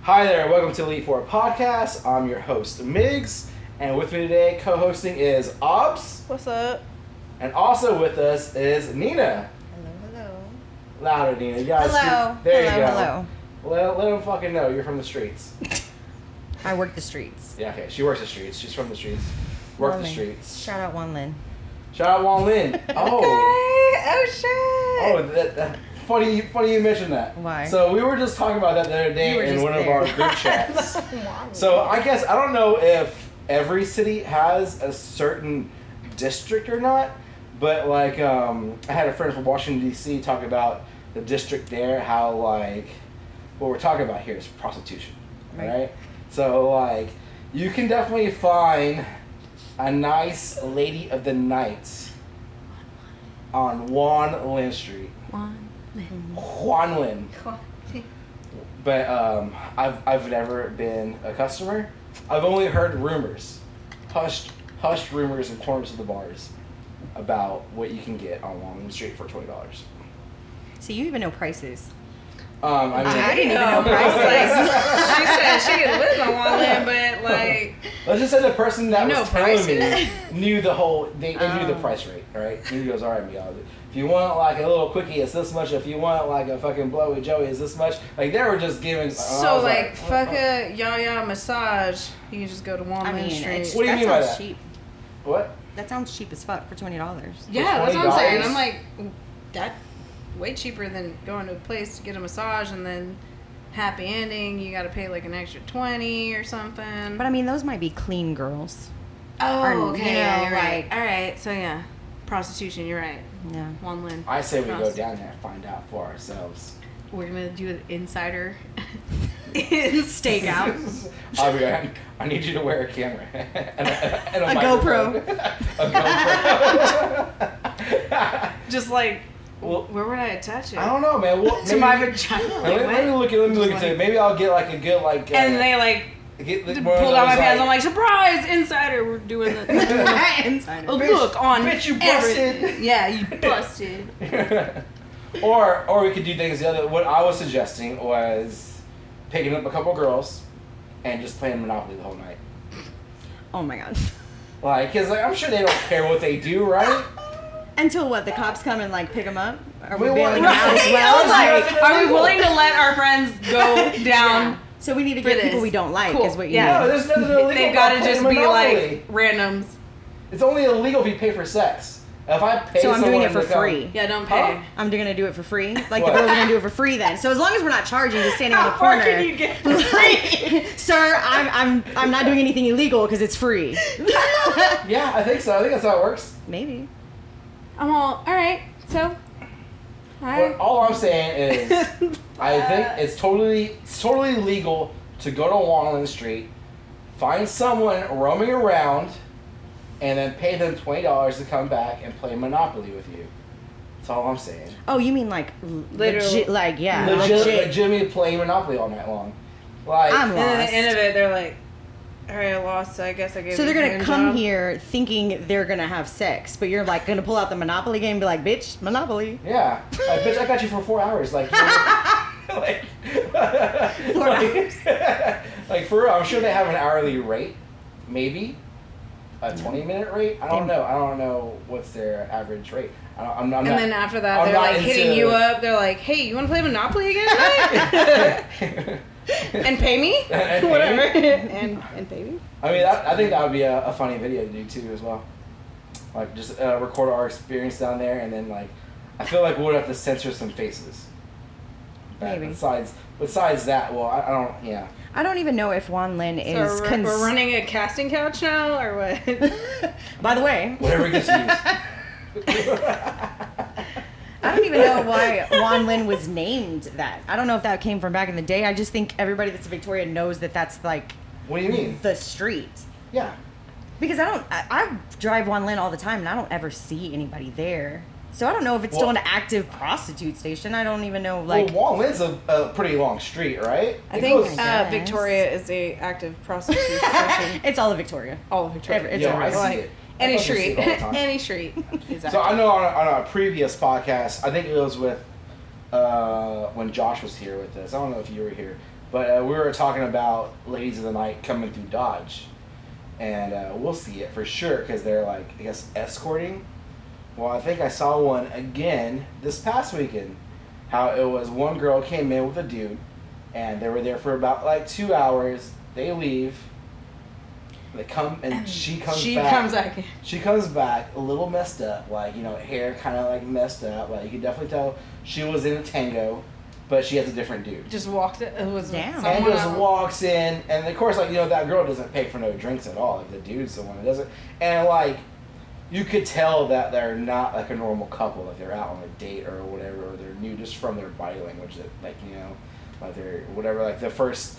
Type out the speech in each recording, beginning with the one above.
Hi there, welcome to Elite4 Podcast. I'm your host, Migs, and with me today, co-hosting is Obs. What's up? And also with us is Nina. Hello. Louder, Nina. You guys Hello. There you go. Hello. Let them fucking know you're from the streets. I work the streets. Yeah, okay. She works the streets. She's from the streets. Work the Lin. streets. Shout out Juan Lin. Shout out Juan Lin. Oh. Okay. Oh shit. Oh, that funny you mentioned that. Why? So we were just talking about that the other day in one of our group chats. So I guess, I don't know if every city has a certain district or not, but like I had a friend from Washington D.C. talk about the district there, how like what we're talking about here is prostitution, right? So like you can definitely find a nice lady of the night on Juan Lin Street. Juan Lin. But I've never been a customer. I've only heard rumors, hushed rumors in corners of the bars about what you can get on Juan Lin Street for $20. So you even know prices. I didn't even know prices. She said she lived on Juan Lin, but like. Let's just say the person that was telling me prices? knew the whole. They knew the price rate, right? He goes, all right, Miguel. If you want like a little quickie, it's this much. If you want like a fucking blowy Joey, it's this much. Like they were just giving. So like fuck a yaya massage, you can just go to Juan Lin Street. What do you mean by that? Cheap. What? That sounds cheap as fuck for $20. Yeah, that's what I'm saying. $20? I'm like, that's way cheaper than going to a place to get a massage and then happy ending. You got to pay like an extra $20 or something. But I mean, those might be clean girls. Oh, Or, okay. you know, Yeah, you're right. like- All right. So yeah, prostitution. You're right. Yeah. Juan Lin. I say we go down there and find out for ourselves. We're gonna do an insider Stakeout. Aubrey, I need you to wear a camera and a A microphone. GoPro. A GoPro. Just like, Well, where would I attach it? I don't know, man. Well, To my vagina. Let me look at it. Maybe I'll get like a good like. And they like get pulled one of out my those, pants. I'm like, surprise, insider. We're doing the Insider. a look on. bitch, you every- busted. Yeah, you busted. or we could do things the other. What I was suggesting was picking up a couple girls and just playing Monopoly the whole night. Oh my god. Like, cause like I'm sure they don't care what they do, right? Until what? The cops come and like pick them up? Are we We bailing want- them out as Right. well? I was like, Like, are we willing to let our friends go down? Yeah. So we need to For get people this. we don't like, Cool. is what you Yeah. No, there's nothing illegal. They about gotta playing just be Monopoly. like randoms. It's only illegal if you pay for sex. If I pay So I'm doing someone it for to come- free. Yeah, don't Huh? pay. I'm gonna do it for free. Like What? the girls are gonna do it for free then. So as long as we're not charging, just standing on the How far corner. can you get for free? Sir, I'm not doing anything illegal because it's free. Yeah, I think so. I think that's how it works. Maybe. I'm all right. So, But all I'm saying is, I think it's totally legal to go to Juan Lin Street, find someone roaming around, and then pay them $20 to come back and play Monopoly with you. That's all I'm saying. Oh, you mean like Literal- legit? Like yeah, Legitimately playing Monopoly all night long. Like, I'm and then at lost. the end of it, they're like, all right, I lost. So I guess I gave. So you they're a gonna hand come job. here thinking they're gonna have sex, but you're like gonna pull out the Monopoly game and be like, "Bitch, Monopoly." yeah, like, bitch, I got you for 4 hours. Like, like, 4 hours. like for real, I'm sure they have an hourly rate, maybe a 20-minute rate. I don't know. I don't know what's their average rate. I'm not. And then after that, I'm they're not like hitting into- you up. They're like, hey, you want to play Monopoly again tonight? And pay me? And pay Whatever. me? and pay me? I mean, I think that would be a funny video to do too, as well. Like just record our experience down there, and then like, I feel like we would have to censor some faces. But Maybe. Besides that, well, I don't. Yeah. I don't even know if Juan Lin is. So we're running a casting couch now, or what? By the way, Whatever gets used. I don't even know why Juan Lin was named that. I don't know if that came from back in the day. I just think everybody that's in Victoria knows that that's like What do you mean? the street. Yeah. Because I drive Juan Lin all the time and I don't ever see anybody there. So I don't know if it's still an active prostitute station. I don't even know, like... Well, Juan Lin's a pretty long street, right? I It think goes- guess. Victoria is a active prostitute station. it's all of Victoria. All of Victoria. It's Yo, all I right. see Like, it. any I fucking see street. it all the time. Any street. So I know on a previous podcast, I think it was with when Josh was here with us. I don't know if you were here, But we were talking about Ladies of the Night coming through Dodge. And we'll see it for sure because they're like, I guess, escorting. Well, I think I saw one again this past weekend. How it was one girl came in with a dude and they were there for about like 2 hours. They leave. They come and she comes back. She comes back a little messed up, like, you know, hair kind of like messed up. Like, you could definitely tell she was in a tango, but she has a different dude. Just walked it. It was Damn. And just walks in, and of course, like, you know, that girl doesn't pay for no drinks at all. Like, the dude's the one that doesn't. And like, you could tell that they're not like a normal couple. Like, they're out on a date or whatever, or they're new just from their body language. That, like, you know, like they're whatever. Like the first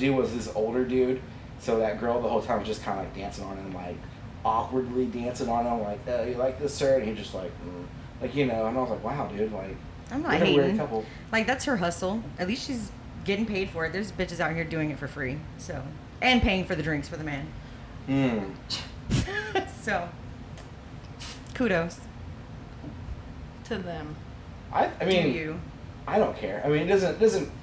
dude was this older dude. So that girl the whole time was just kind of like dancing on him, like awkwardly dancing on him, like, you like this, sir? And he just like, like, you know. And I was like, wow, dude, like, I'm not what a weird hating. couple. Like, that's her hustle. At least she's getting paid for it. There's bitches out here doing it for free. So, and paying for the drinks for the man. So, kudos to them. I mean, to you. I don't care. I mean,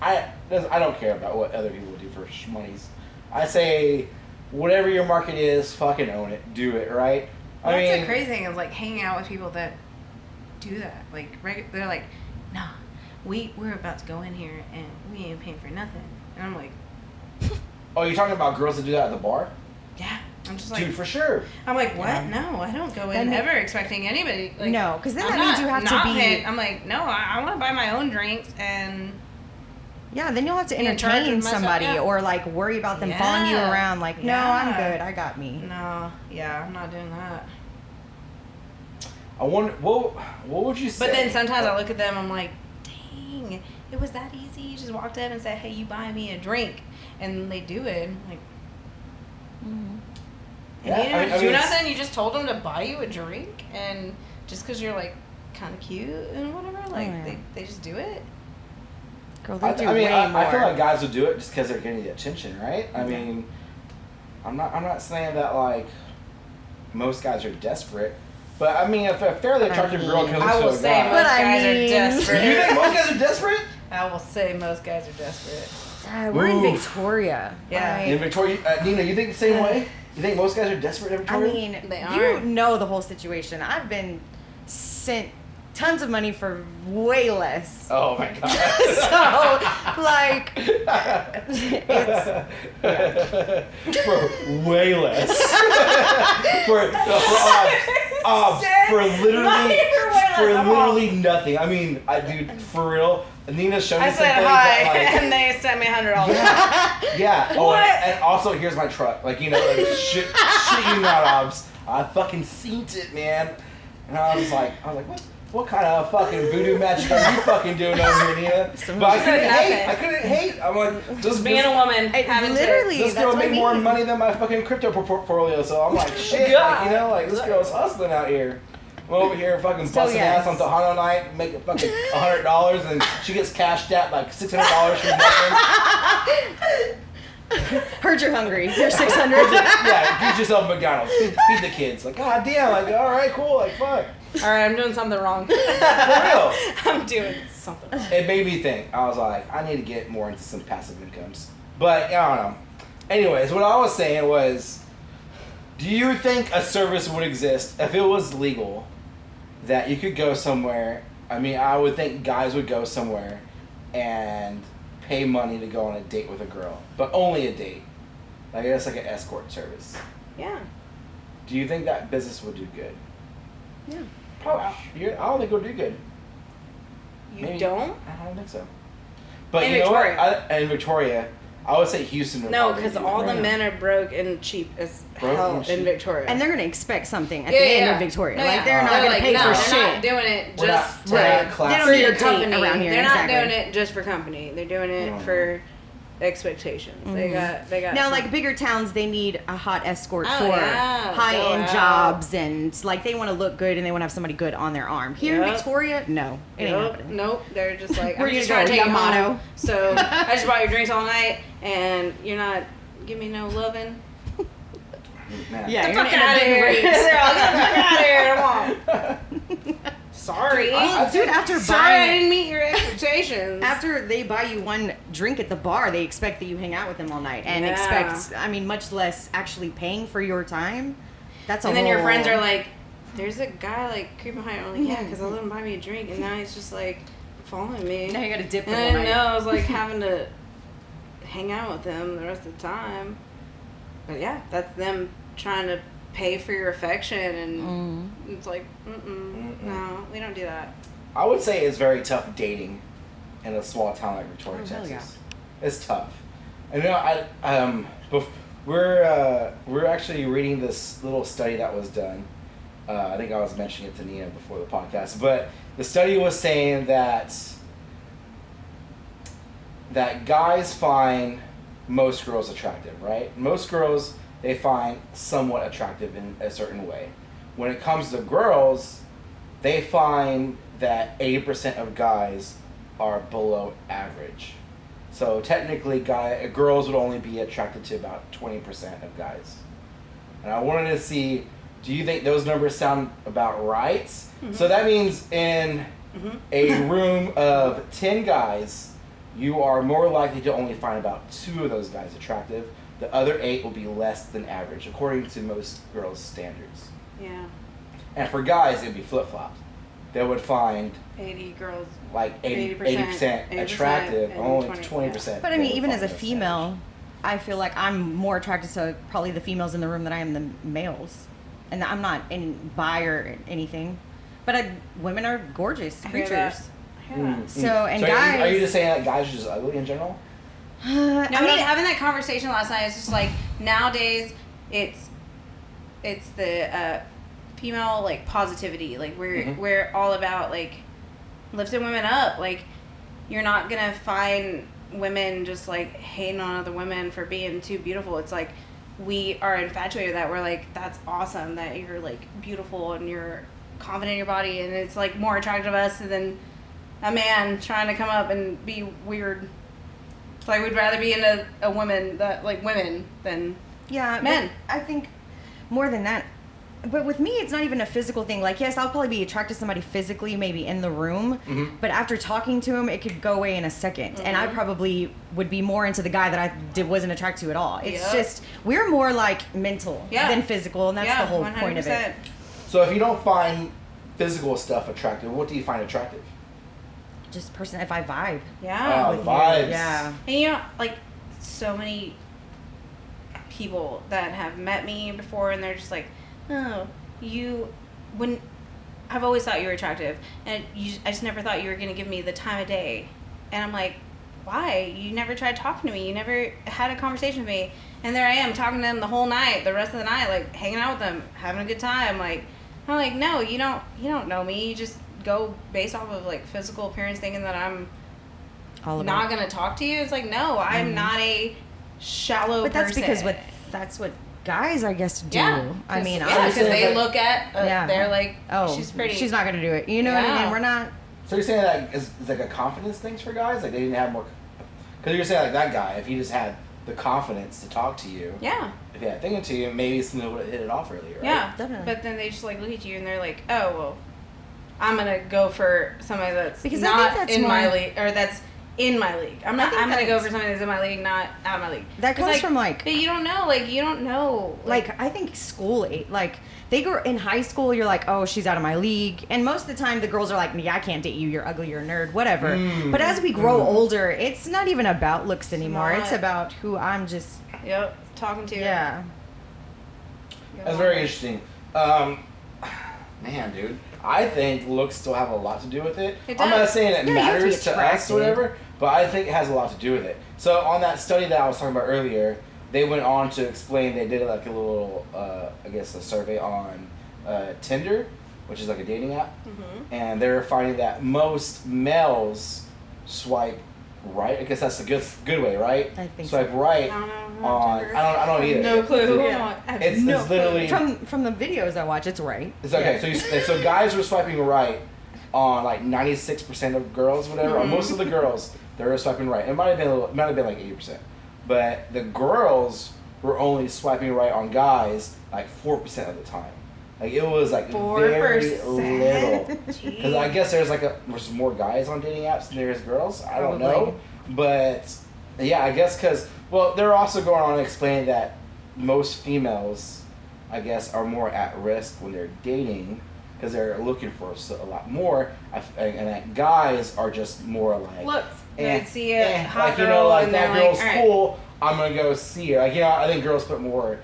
I don't care about what other people do for monies. I say, whatever your market is, fucking own it. Do it, right? That's the crazy thing is, like, hanging out with people that do that. Like, they're like, nah, we're about to go in here and we ain't paying for nothing. And I'm like, oh, you're talking about girls that do that at the bar? yeah. I'm just like, dude, for sure. I'm like, what? Yeah. No, I don't go in ever expecting anybody. Like, no, because then I'm that means you have not to be. paying. I'm like, no, I want to buy my own drinks and. Yeah, then you'll have to Be in charge of entertain myself, somebody yeah. or like worry about them following you around. Like, no, I'm good. I got me. No, yeah, I'm not doing that. I wonder, what would you say? But then sometimes I look at them, I'm like, dang, it was that easy. You just walked up and said, hey, you buy me a drink. And they do it. I'm like, Yeah, you didn't have to I do mean, nothing. You just told them to buy you a drink. And just because you're like kind of cute and whatever, like they just do it. Girl, they do I mean, way more. I feel like guys would do it just because they're getting the attention, right? I mean, I'm not saying that like most guys are desperate, but I mean, if a fairly attractive girl comes I to will a say guy, most guys are desperate. you think most guys are desperate? I will say most guys are desperate. We're in Oof. Victoria. Yeah. Like, In Victoria, Nina, you think the same way? You think most guys are desperate in I Victoria? mean, They you are. know the whole situation. I've been sent tons of money for way less. Oh my god. So, like, it's for way less. for literally nothing. I mean, dude, for real. Nina showed me I some said things hi, that, like, and they sent me $100. yeah. Oh, What? and also here's my truck. Like, you know, like, shit you not, Obs. I fucking seen it, man. And I was like, what kind of fucking voodoo magic are you fucking doing over here, Nina? But I couldn't hate. I'm like, just Being a woman, having literally, this that's girl what I make more mean. money than my fucking crypto portfolio. So I'm like, shit, like, you know, like this girl's hustling out here. I'm over here fucking busting ass on Tejano night, making fucking $100, and she gets cashed out like $600 from nothing. Heard you're hungry. Here's 600. Yeah, get yourself a McDonald's. Feed the kids. Like, god damn. Like, all right, cool. Like, fuck. All right, I'm doing something wrong. For real. I'm doing something wrong. It made me think. I was like, I need to get more into some passive incomes. But I don't know. Anyways, what I was saying was, do you think a service would exist if it was legal that you could go somewhere? I mean, I would think guys would go somewhere and pay money to go on a date with a girl, but only a date. Like, it's like an escort service. Yeah. Do you think that business would do good? Yeah. I don't think it would do good. You Maybe. don't? I don't think so. But In you know Victoria. what? In Victoria, I would say Houston would No, probably because do all it. the men are broke and cheap as Broke hell and cheap. in Victoria. And they're going to expect something at the end of Victoria. No, like, yeah. they're not going to pay no, for they're shit. not doing it We're just not They classy. don't for need your a date company. around here. They're exactly. not doing it just for company. They're doing it for expectations. They got Now, some- like bigger towns, they need a hot escort Oh, for yeah. high-end Go out. jobs, and like they want to look good and they want to have somebody good on their arm. Here in Yep. Victoria, no, it ain't happening. Nope. They're just like, Where I'm you just gonna trying to go, take you home. Yamato? So I just bought your drinks all night, and you're not giving me no loving. Nah. Yeah, Get you're the fuck gonna out of end up here! being raped. They're all, get the fuck out of here! Come on. Sorry. Dude, after Sorry, I buying didn't meet your expectations. after they buy you one drink at the bar, they expect that you hang out with them all night and expect, I mean, much less actually paying for your time. That's a And then whole... your friends are like, there's a guy like creeping behind. I'm like, yeah, because I let him buy me a drink, and now he's just like following me. Now you gotta dip and them I all didn't night. know I was like having to hang out with them the rest of the time. But yeah, that's them trying to pay for your affection, and it's like, no, we don't do that. I would say it's very tough dating in a small town like Victoria, Oh, Texas. yeah. It's tough. And you know, we're actually reading this little study that was done. I think I was mentioning it to Nina before the podcast, but the study was saying that guys find most girls attractive, right? Most girls they find somewhat attractive in a certain way. When it comes to girls, they find that 80% of guys are below average. So technically, girls would only be attracted to about 20% of guys. And I wanted to see, do you think those numbers sound about right? Mm-hmm. So that means in a room of 10 guys, you are more likely to only find about 2 of those guys attractive. The other 8 will be less than average, according to most girls' standards. Yeah. And for guys, it would be flip-flopped. They would find 80 girls, like 80% attractive, only 20%. Yeah. But I mean, even as a female, I feel like I'm more attracted to probably the females in the room than I am the males. And I'm not bi or anything. But women are gorgeous creatures. So, and so guys... Are you just saying that guys are just ugly in general? No, I mean, having that conversation last night, it's just like, nowadays, it's the female, like, positivity. Like, we're all about, like, lifting women up. Like, you're not gonna find women just, like, hating on other women for being too beautiful. It's like, we are infatuated with that. We're like, that's awesome that you're, like, beautiful and you're confident in your body, and it's, like, more attractive to us than a man trying to come up and be weird. It's like, we'd rather be into a woman that, like, women than men. I think more than that. But with me, it's not even a physical thing. Like, yes, I'll probably be attracted to somebody physically, maybe in the room. But after talking to him, it could go away in a second. And I probably would be more into the guy that I wasn't attracted to at all. It's just, we're more like mental than physical. And that's the whole 100%. Point of it. So if you don't find physical stuff attractive, what do you find attractive? Just person, if I vibe. Yeah. With vibes. Yeah. And you know, like, so many people that have met me before, and they're just like, oh, I've always thought you were attractive, and I just never thought you were going to give me the time of day. And I'm like, why? You never tried talking to me. You never had a conversation with me. And there I am talking to them the whole night, the rest of the night, like, hanging out with them, having a good time. Like, I'm like, no, you don't know me. You just go based off of, like, physical appearance, thinking that I'm not going to talk to you. It's like, no, I'm not a shallow person. But that's because that's what guys, I guess, do. Yeah, I mean, because they look at, they're like, oh, she's pretty. She's not going to do it. You know what I mean? We're not. So you're saying that is like a confidence thing for guys? Like, they didn't have more. Because you're saying, like, that guy, if he just had the confidence to talk to you. Yeah. If he had thinking to you, maybe something would have hit it off earlier, right? Yeah, definitely. But then they just, like, look at you and they're like, oh, well, I'm going to go for somebody that's because not in my league, or that's in my league. I'm going to go for somebody that's in my league, not out of my league. That comes from, like... But you don't know. Like, I think school, like, they go in high school, you're like, oh, she's out of my league. And most of the time, the girls are like, yeah, I can't date you. You're ugly. You're a nerd. Whatever. But as we grow older, it's not even about looks anymore. It's about who I'm just... Yep. Talking to. Yeah. That's very interesting. Man, dude. I think looks still have a lot to do with it. It does. I'm not saying it matters to us attractive. or whatever, but I think it has a lot to do with it. So on that study that I was talking about earlier, they went on to explain, they did like a little, I guess, a survey on Tinder, which is like a dating app, and they're finding that most males swipe right. I guess that's a good way, right? I think swipe right I don't know. on. I don't either. No clue. Yeah. It's literally from the videos I watch. It's right. It's okay. So guys were swiping right on like 96% of girls, whatever. On most of the girls, they were swiping right. It might have been like 80%, but the girls were only swiping right on guys like 4% of the time. Like it was like 4%. very little. Because I guess there's more guys on dating apps than there is girls. I don't know, but yeah, I guess because they're also going on and explaining that most females, I guess, are more at risk when they're dating because they're looking for a lot more, and that guys are just more like looks. They see a hot like, girl, like and that they're girl's like, cool. I'm gonna go see her. Like I think girls put more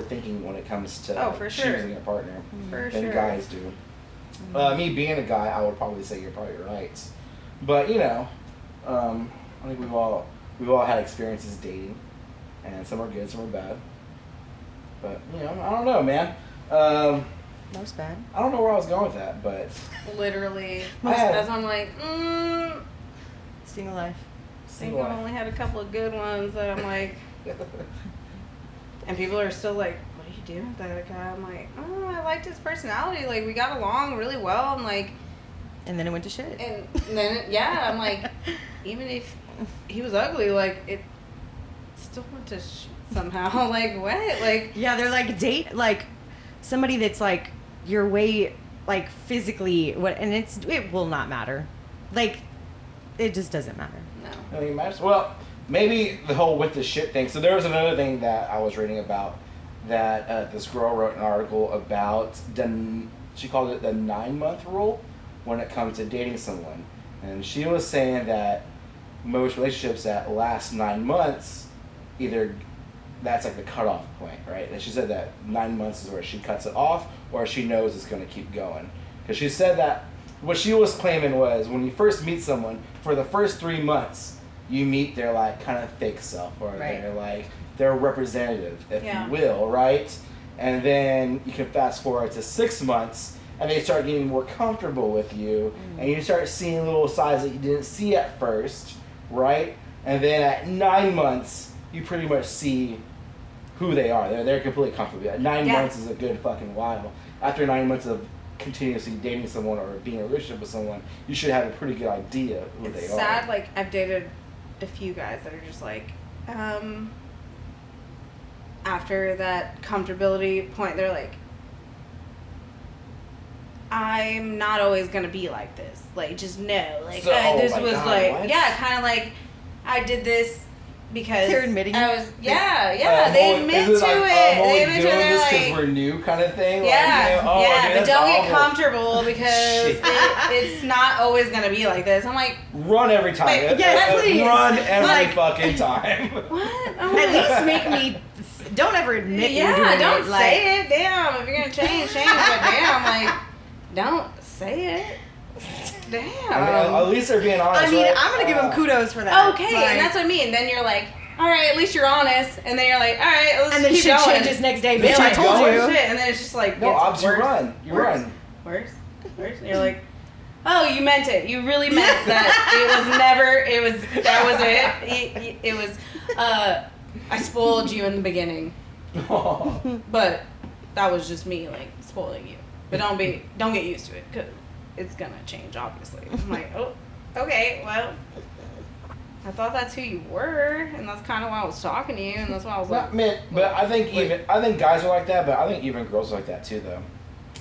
thinking when it comes to choosing a partner than guys do. Me being a guy, I would probably say you're probably right, but I think we've all had experiences dating, and some are good, some are bad. But I don't know, man. Most bad. I don't know where I was going with that, but literally, as I'm like, single life. I think I've only had a couple of good ones that I'm like, and people are still like, what are you doing with that guy? I'm like, oh, I liked his personality. Like, we got along really well, and like. And then it went to shit. And then, I'm like, even if he was ugly, like, it still went to shit somehow. Like, what? Like. Yeah, they're like, date, like, somebody that's like, your way, like, physically, and it will not matter. Like, it just doesn't matter. No. I think it matters. Well, maybe the whole with the shit thing. So there was another thing that I was reading about that this girl wrote an article about. She called it the 9-month rule when it comes to dating someone. And she was saying that most relationships that last 9 months, either that's like the cutoff point, right? And she said that 9 months is where she cuts it off or she knows it's going to keep going. Because she said that what she was claiming was when you first meet someone, for the first 3 months, you meet their like kind of fake self or their representative, if you will, right? And then you can fast forward to 6 months and they start getting more comfortable with you and you start seeing little sides that you didn't see at first, right? And then at 9 months, you pretty much see who they are. They're completely comfortable. 9 months is a good fucking while. After 9 months of continuously dating someone or being in a relationship with someone, you should have a pretty good idea who they are. It's sad, like, I've dated a few guys that are just like, after that comfortability point, they're like, I'm not always going to be like this. Like, just know. Like, this was God, like, what? Kind of like, I did this because they're admitting I was, they admit to it. They admit to it. They're like, because we're new kind of thing. But don't get comfortable because it's not always gonna be like this. I'm like, run every time. Please. Run every fucking time. What? At least make me. Don't ever admit you're doing don't it. say it. Damn, if you're gonna change. But damn, like, don't say it. Damn. I mean, at least they're being honest. I mean, right? I'm gonna give them kudos for that. Okay, and that's what I mean. Then you're like, all right, at least you're honest. And then you're like, all right, let's and then keep shit going. changes next day. Bitch, I told you. Shit. And then it's just like, no, Obs, you run. Worse. And you're like, oh, you meant it. You really meant that. That was it. It was, I spoiled you in the beginning. But that was just me, like, spoiling you. But don't get used to it, because it's gonna change, obviously. I'm like, oh, okay, well, I thought that's who you were, and that's kind of why I was talking to you, and that's why I was like. But I think guys are like that, but I think even girls are like that too, though.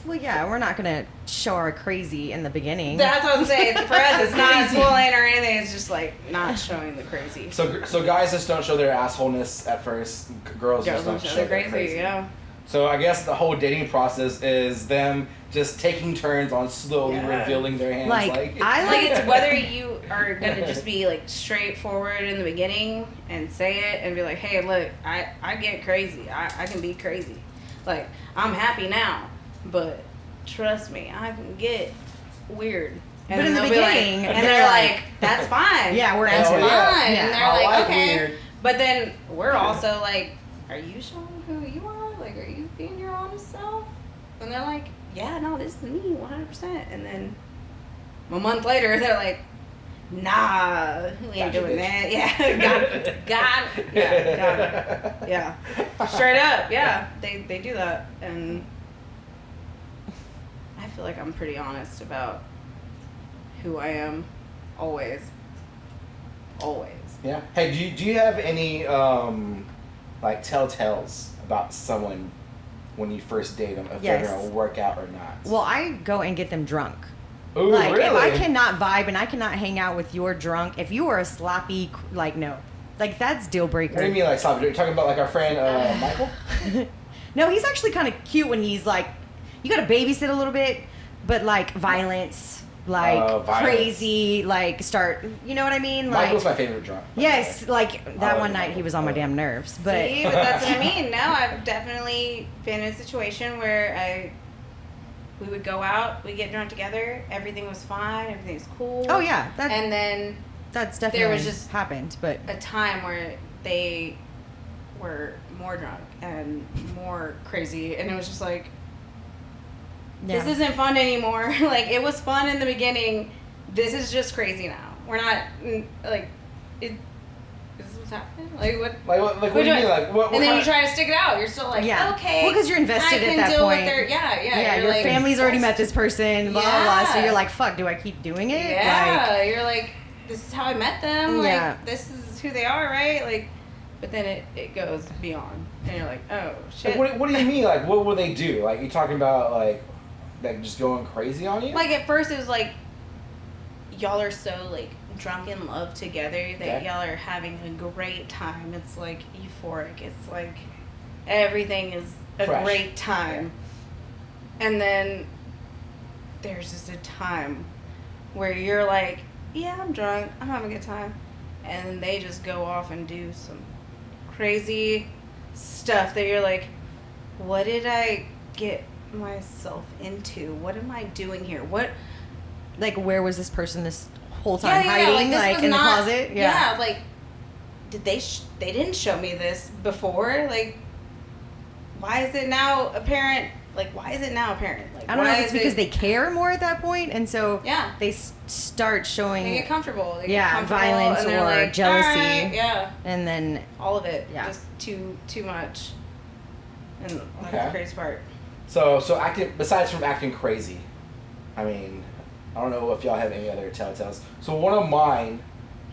Well, yeah, we're not gonna show our crazy in the beginning. That's what I'm saying. For us, it's not spoiling or anything. It's just like not showing the crazy. So guys just don't show their assholeness at first. Girls just don't show their crazy. Yeah. So I guess the whole dating process is them just taking turns on slowly revealing their hands. I like it's whether you are gonna just be like straightforward in the beginning and say it and be like, hey, look, I get crazy. I can be crazy. Like, I'm happy now, but trust me, I can get weird. And but in the beginning, and they're like, that's fine. Yeah, we're that's into fine. it. And they're like, okay. Weird. But then we're also like, are you showing who you are? Like, are you being your honest self? And they're like, yeah, no, this is me, 100%. And then a month later, they're like, nah, we ain't doing that. Yeah, got it. Yeah, got it. Yeah, straight up. Yeah, they do that, and I feel like I'm pretty honest about who I am, always. Yeah. Hey, do you have any like telltales about someone when you first date them if they're gonna work out or not? Well, I go and get them drunk. Ooh, like really? if I cannot vibe and I cannot hang out with your drunk, if you are a sloppy, like no, like that's deal breaker. What do you mean like sloppy? You're talking about like our friend Michael? No, he's actually kind of cute when he's like, you gotta babysit a little bit, but like violence, like crazy, like start, you know what I mean? Like, Michael's my favorite drunk. Yes, like that one night he was on my damn nerves. But see, but that's what I mean. No, I've definitely been in a situation where we would go out, we get drunk together, everything was fine, everything's cool. Oh yeah, and then that's definitely there was just happened, but a time where they were more drunk and more crazy, and it was just like, this isn't fun anymore. Like, it was fun in the beginning. This is just crazy now. We're not, like, this is what's happening? Like, what? Like what do you mean? Like, what and then you try to stick it out. You're still like, okay. Well, because you're invested at that point. Yeah, your like, family's already met this person, blah, blah, blah. So you're like, fuck, do I keep doing it? Yeah, like, you're like, this is how I met them. Like, this is who they are, right? Like, but then it goes beyond. And you're like, oh, shit. Like, what do you mean? Like, what will they do? Like, you talking about, like just going crazy on you? Like, at first it was like, y'all are so, like, drunk in love together that y'all are having a great time. It's, like, euphoric. It's, like, everything is a great time. And then there's just a time where you're like, yeah, I'm drunk. I'm having a good time. And then they just go off and do some crazy stuff that you're like, what did I get myself into? What am I doing here? What, like, where was this person this whole time hiding, like in the closet? Yeah, like, did they didn't show me this before? Like, why is it now apparent? Like, why is it now apparent? Like, I don't know if it's because they care more at that point, and so they start showing. They get comfortable. They get comfortable, violence or like, jealousy. Right, and then all of it. Just too much. And that's the crazy part. So acting, besides from acting crazy, I mean, I don't know if y'all have any other telltales. So one of mine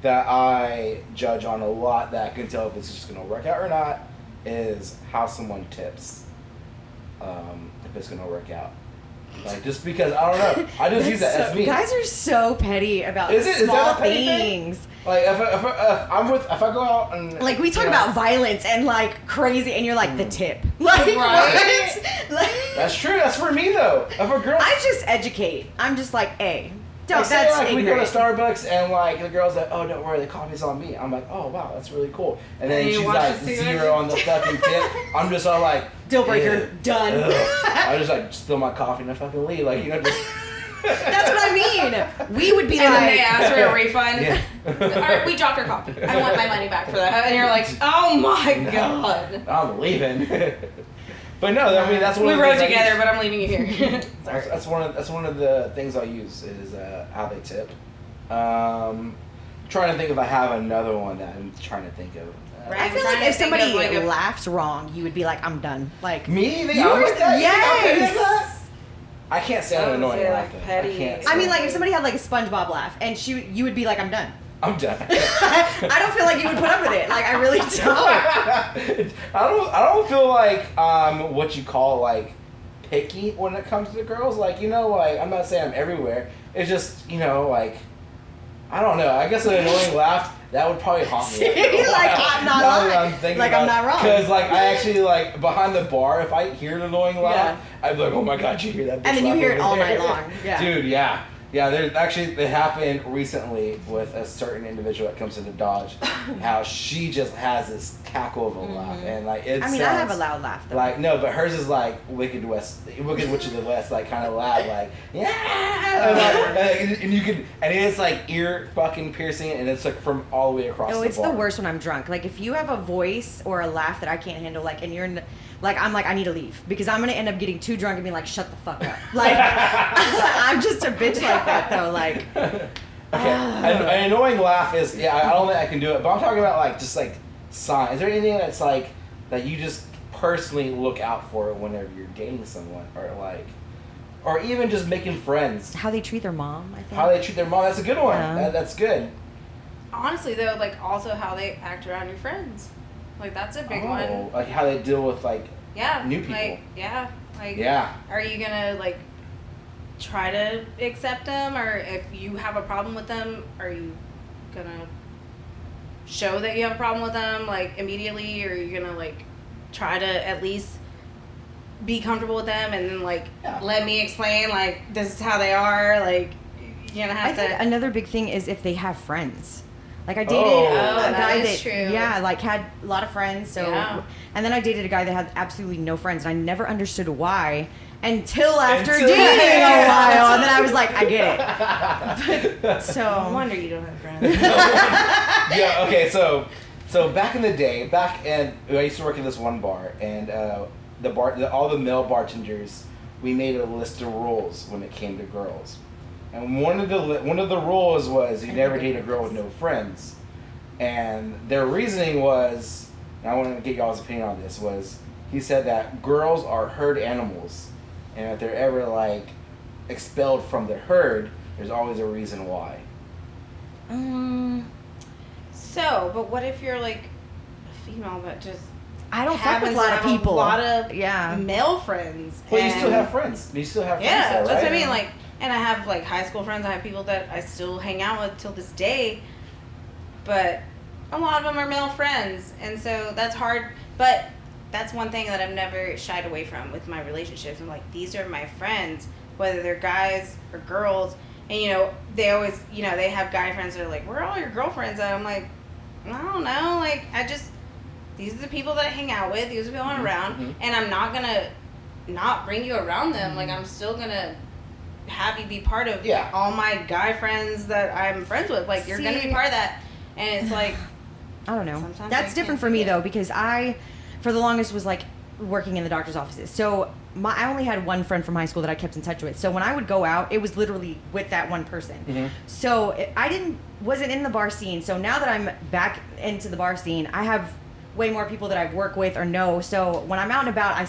that I judge on a lot that I can tell if it's just gonna work out or not is how someone tips. If it's gonna work out, like, just because I don't know, I just use that as me. Guys are so petty about small things. Like if I go out and like we talk about violence and like crazy, and you're like the tip, like right? Like, that's true. That's for me though. If a girl, I just educate. I'm just like, hey. Don't, like, that's like ignorant. We go to Starbucks and like the girl's like, oh, don't worry, the coffee's on me. I'm like, oh wow, that's really cool. And then she's like 0 on the fucking tip. I'm just all like, deal breaker, done. I just like spill my coffee and I fucking leave, like, you know, just. That's what I mean. We would be and like, then they ask for a refund. All right, we dropped our coffee. I want my money back for that. And you're like, oh my god. I'm leaving. But no, I mean that's one. We of the rode together, but I'm leaving you here. That's one of the things I'll use is how they tip. Trying to think if I have another one that I'm trying to think of. I feel like if somebody laughs wrong, you would be like, I'm done. Like me, yes. I can't stand an annoying laugh. I mean, like if somebody had like a SpongeBob laugh, and you would be like, I'm done. I'm done. I don't feel like you would put up with it. Like I really don't. I don't feel like what you call like picky when it comes to girls. Like, you know, like I'm not saying I'm everywhere. It's just, you know, like I don't know. I guess an annoying laugh that would probably haunt me. Like I'm not lying. Like I'm not wrong. Because like I actually like behind the bar, if I hear an annoying laugh, I'd be like, oh my god, you hear that? And then you hear it all night long. Yeah. Dude, yeah. Yeah, it happened recently with a certain individual that comes into Dodge. How she just has this cackle of a laugh, and like it. I mean, I have a loud laugh though. Like no, but hers is like Wicked Witch of the West, like kind of loud, like and you can, and it's like ear fucking piercing, and it's like from all the way across. Oh, the it's bar. the worst when I'm drunk. Like if you have a voice or a laugh that I can't handle, like, and you're like, I'm like, I need to leave because I'm gonna end up getting too drunk and being like, shut the fuck up. Like, I'm just a bitch like that though. Like, okay, an annoying laugh is I don't think I can do it, but I'm talking about like just like sign. Is there anything that's like that you just personally look out for whenever you're dating someone, or even just making friends? How they treat their mom, I think. How they treat their mom. That's a good one. Yeah. That's good. Honestly though, like also how they act around your friends. Like that's a big one. Like how they deal with like new people. Are you gonna like try to accept them, or if you have a problem with them, are you gonna show that you have a problem with them like immediately, or are you gonna like try to at least be comfortable with them and then like let me explain like this is how they are, like you're gonna have to. I think another big thing is if they have friends. Like I dated a guy that like had a lot of friends, so and then I dated a guy that had absolutely no friends, and I never understood why until after dating a while, and then I was like, I get it. So no wonder you don't have friends. Yeah, okay, so back in the day, I used to work at this one bar, and all the male bartenders, we made a list of rules when it came to girls. And one of the rules was you never date a girl with no friends. And their reasoning was, and I want to get y'all's opinion on this, was he said that girls are herd animals, and if they're ever like expelled from the herd, there's always a reason why. So, but what if you're like a female that just I don't fuck with a lot of people. A lot of male friends. Well, you still have friends. You still have friends. Yeah, though, right? that's what I mean. Like, and I have like high school friends. I have people that I still hang out with till this day. But a lot of them are male friends, and so that's hard. But that's one thing that I've never shied away from with my relationships. I'm like, these are my friends, whether they're guys or girls. And you know, they always, you know, they have guy friends that are like, where are all your girlfriends at? I'm like, I don't know. Like, these are the people that I hang out with. These are the people I'm around. And I'm not going to not bring you around them. Like, I'm still going to have you be part of all my guy friends that I'm friends with. Like, you're going to be part of that. And it's like, I don't know. That's different for me, though, because I, for the longest, was like working in the doctor's offices. So I only had one friend from high school that I kept in touch with. So when I would go out, it was literally with that one person. So I wasn't in the bar scene. So now that I'm back into the bar scene, I have way more people that I work with or know. So when I'm out and about,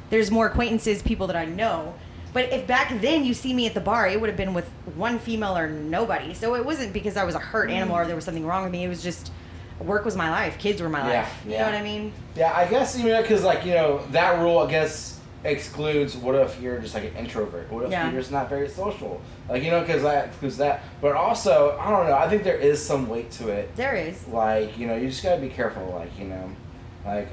there's more acquaintances, people that I know. But if back then you see me at the bar, it would have been with one female or nobody. So it wasn't because I was a hurt animal or there was something wrong with me. It was just work was my life. Kids were my life. You know what I mean? Yeah, I guess, you know, because, like, you know, that rule, I guess, excludes what if you're just, like, an introvert? What if you're just not very social? Like, you know, because that excludes that. But also, I don't know, I think there is some weight to it. There is. Like, you know, you just got to be careful, like, you know, like,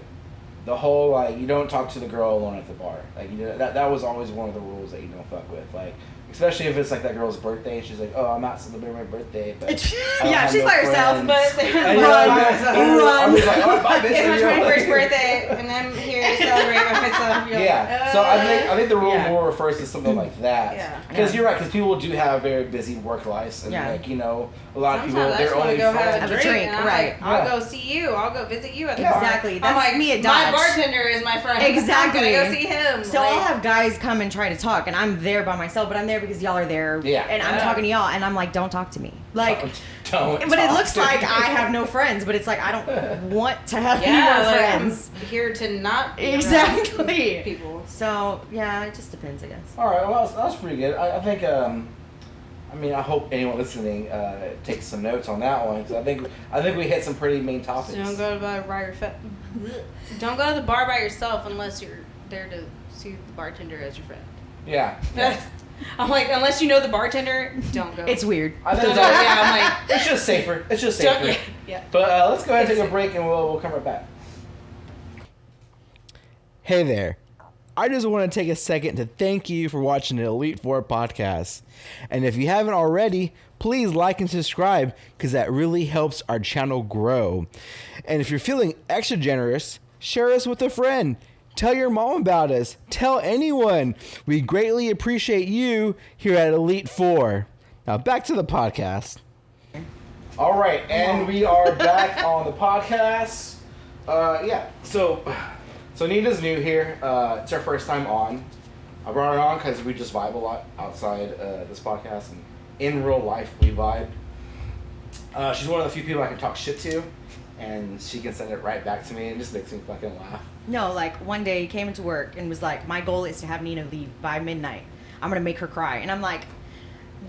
the whole, like, you don't talk to the girl alone at the bar. Like, you know, that was always one of the rules that you don't fuck with. Like, especially if it's like that girl's birthday and she's like, oh, I'm not celebrating my birthday. But she's by herself, but run. Like, oh, bye, bitch. It's my 21st birthday, and I'm here to celebrate by myself. You're like, so I think the rule more refers to something like that. Yeah. Because you're right, because people do have very busy work lives, and like, you know, a lot of people, they're only go friends. have a drink. Right. I'll go see you. I'll go visit you at the bar. Exactly. That's like me at Dodge. My bartender is my friend. Exactly. I'm gonna go see him. So I'll have guys come and try to talk, and I'm there by myself, but I'm there because y'all are there. Yeah. And I'm talking to y'all, and I'm like, don't talk to me. Like, don't but it looks like I have no friends, but it's like I don't want to have any more friends. I'm here to not be exactly people. So yeah, it just depends, I guess. All right, well that was pretty good. I think I mean, I hope anyone listening takes some notes on that one, because I think we hit some pretty main topics. So don't go to the bar by yourself unless you're there to see the bartender as your friend. Yeah. I'm like, unless you know the bartender, don't go. It's weird. I think I'm like, it's just safer. It's just safer. Yeah. But let's go ahead and take a break, and we'll come right back. Hey there. I just want to take a second to thank you for watching the Elite4 podcast. And if you haven't already, please like and subscribe, because that really helps our channel grow. And if you're feeling extra generous, share us with a friend. Tell your mom about us. Tell anyone. We greatly appreciate you here at Elite4. Now back to the podcast. All right, and we are back on the podcast. So Nita's new here. It's her first time on. I brought her on because we just vibe a lot outside this podcast, and in real life we vibe. She's one of the few people I can talk shit to, and she can send it right back to me, and it just makes me fucking laugh. No, like one day he came into work and was like, my goal is to have Nina leave by midnight. I'm going to make her cry. And I'm like,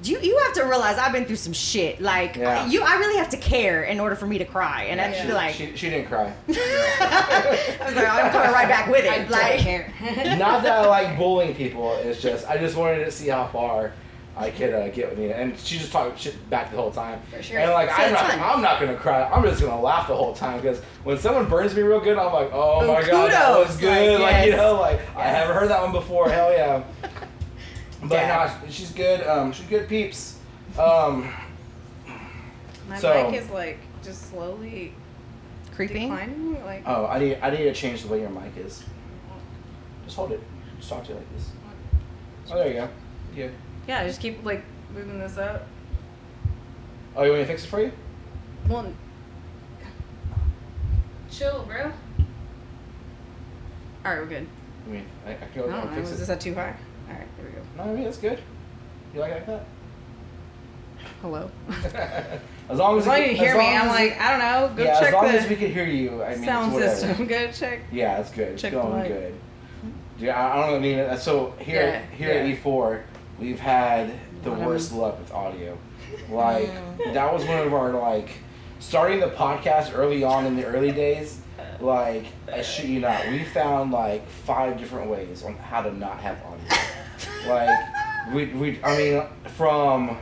You have to realize I've been through some shit. Like I really have to care in order for me to cry, and I just like she didn't cry. I was like, I'm coming right back with it. I like, don't care. Not that I like bullying people. It's just I just wanted to see how far I could get with Nina, and she just talked shit back the whole time. For sure. And like So I'm not gonna cry. I'm just gonna laugh the whole time because when someone burns me real good, I'm like, oh my god, that was good. Like, you know, like I haven't heard that one before. Hell yeah. But nah, she's good. She's good peeps. My mic is like just slowly creeping. declining. Like Oh, I need to change the way your mic is. Just hold it. Just talk to you like this. Oh, there you go. Good. yeah, just keep like moving this up. Oh, you want me to fix it for you? Well, chill, bro. All right, we're good. I mean, I can I go don't know. fix Was it. this too high? All right, there we go. No, I mean, that's good. You like that? Hello. As long as you can hear me, I'm like, I don't know. Go check as long the as we can hear you, I mean, sound whatever. system. Go check. Yeah, it's good. It's Check the going mic. good. Yeah, I don't know, Nina. So here at E4, we've had the worst luck with audio. Like that was one of our like starting the podcast early on in the early days. Like I shit you not, we found like 5 different ways on how to not have audio. Like I mean from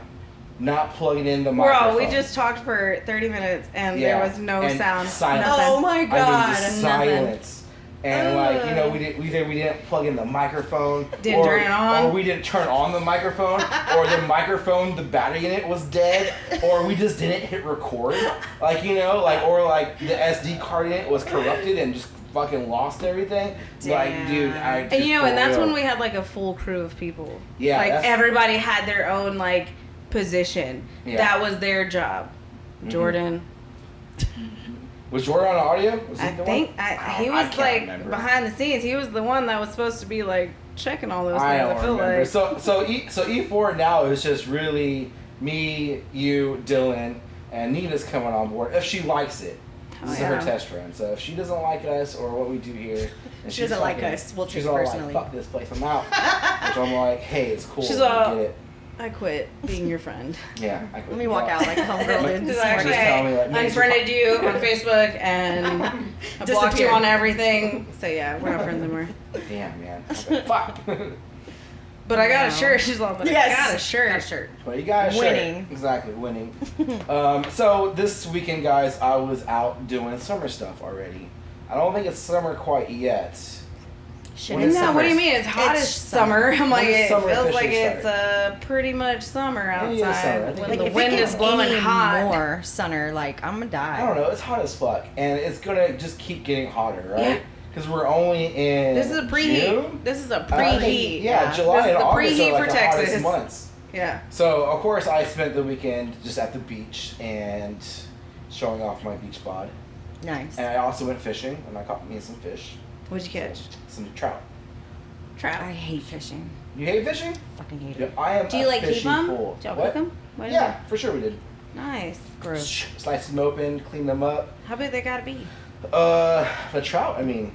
not plugging in the microphone. Bro, we just talked for 30 minutes and there was no and sound. Silence. Nothing. Oh my god. I mean, just silence. And like, you know, we didn't plug in the microphone, Didn't turn it on. or we didn't turn on the microphone, or the microphone, the battery in it was dead, or we just didn't hit record, like, you know, like, or like the SD card in it was corrupted and just fucking lost everything. Like, dude, And you know, and that's when we had like a full crew of people. Yeah, like everybody had their own like position. Yeah. That was their job. Jordan. Was Jordan on audio? Was he I the think one? he I was can't like remember. behind the scenes. He was the one that was supposed to be like checking all those things. I don't feel remember. like. So E4 now is just really me, you, Dylan, and Nina's coming on board if she likes it. This is her test run. So if she doesn't like us or what we do here, and She doesn't like us, we'll take she's it all personally. like, "Fuck this place, I'm out." Which I'm like, "Hey, it's cool. She's I all, get it." I quit being your friend. Yeah, I Let me walk out like a homegirl did this Just actually, morning. tell me, like, I unfriended you on Facebook and I blocked you Disappeared. on everything. So yeah, we're not friends anymore. Damn, man. Okay, fuck. But I got a Wow. shirt. She's all, but Yes. I got a shirt. Got a shirt. Well, you guys Winning. Exactly, winning. So this weekend, guys, I was out doing summer stuff already. I don't think it's summer quite yet. Shit, When it's is No, summer. what do you mean? It's hot It's as summer. I'm like, When does it summer feels like officially it's pretty much summer Maybe it's summer. I outside think when it the Like, if wind it is gets blowing any hot. more sunner, like I'm gonna die. I don't know. It's hot as fuck, and it's gonna just keep getting hotter, right? Yeah. Because we're only in. This is a preheat. June? This is a I think- preheat. Yeah, July This is and the August preheat are like for the hottest Texas. months. Yeah. So of course I spent the weekend just at the beach and showing off my beach bod, Nice. and I also went fishing and I caught me some fish, What'd you catch? some trout. Trout. I hate fishing. You hate fishing? Fucking hate Yeah, it. I am. Do you a like keep fishing them? fool. Do y'all What? cook them? What is Yeah, for sure we did. it? Nice. Gross. Slice them open, clean them up. How big they gotta be? The trout. I mean,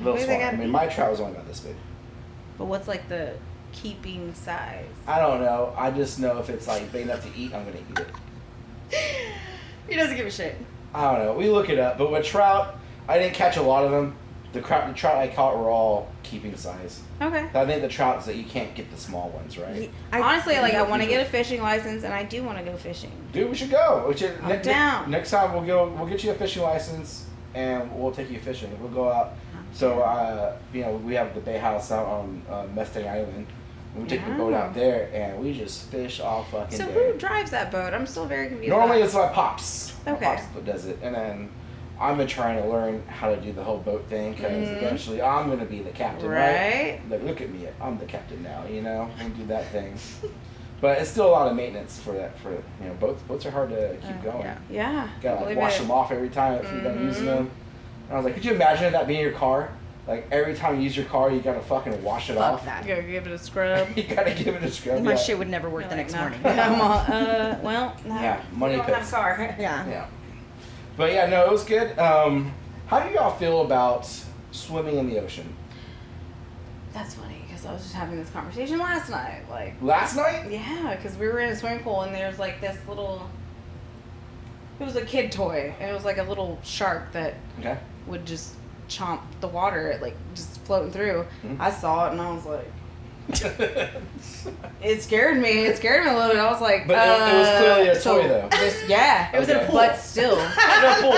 little big they small. I gotta mean, be? my trout was only about this big. But what's like the keeping size? I don't know. I just know if it's like big enough to eat, I'm gonna eat it. He doesn't give a shit. I don't know. We look it up, but with trout, I didn't catch a lot of them. The trout I caught were all keeping size. Okay. I think the trouts that you can't get the small ones, right? Honestly, like I want to get a fishing license and I do want to go fishing. Dude, we should go. I'm down. Next time we'll go. We'll get you a fishing license and we'll take you fishing. We'll go out. So you know, we have the Bay House out on Mustang Island. And we take the boat out there and we just fish all fucking So day. who drives that boat? I'm still very confused. Normally about it's my pops. My Okay. pops does it, and then I've been trying to learn how to do the whole boat thing because eventually I'm gonna be the captain, right? Like, look at me, I'm the captain now. You know, I do that thing. But it's still a lot of maintenance for that. For you know, boats are hard to keep going. yeah. Yeah. You gotta like believe wash it. them off every time if you're done using them. And I was like, could you imagine that being your car? Like every time you use your car, you gotta fucking wash it Fuck off. that. You gotta give it a scrub. You gotta give it a scrub. My yeah. shit would never work You're the like, next nah. morning. I'm all, well, no. Yeah, money we don't have pits. a car. Yeah. Yeah. But yeah, no, it was good. How do y'all feel about swimming in the ocean? That's funny because I was just having this conversation last night. Like Last night? Yeah, because we were in a swimming pool and there's like this little. It was a kid toy. And it was like a little shark that would just chomp the water, like just floating through. Mm-hmm. I saw it and I was like. It scared me. It scared me a little bit. I was like, but it was clearly a toy, though. It was in a pool, but still, in a pool.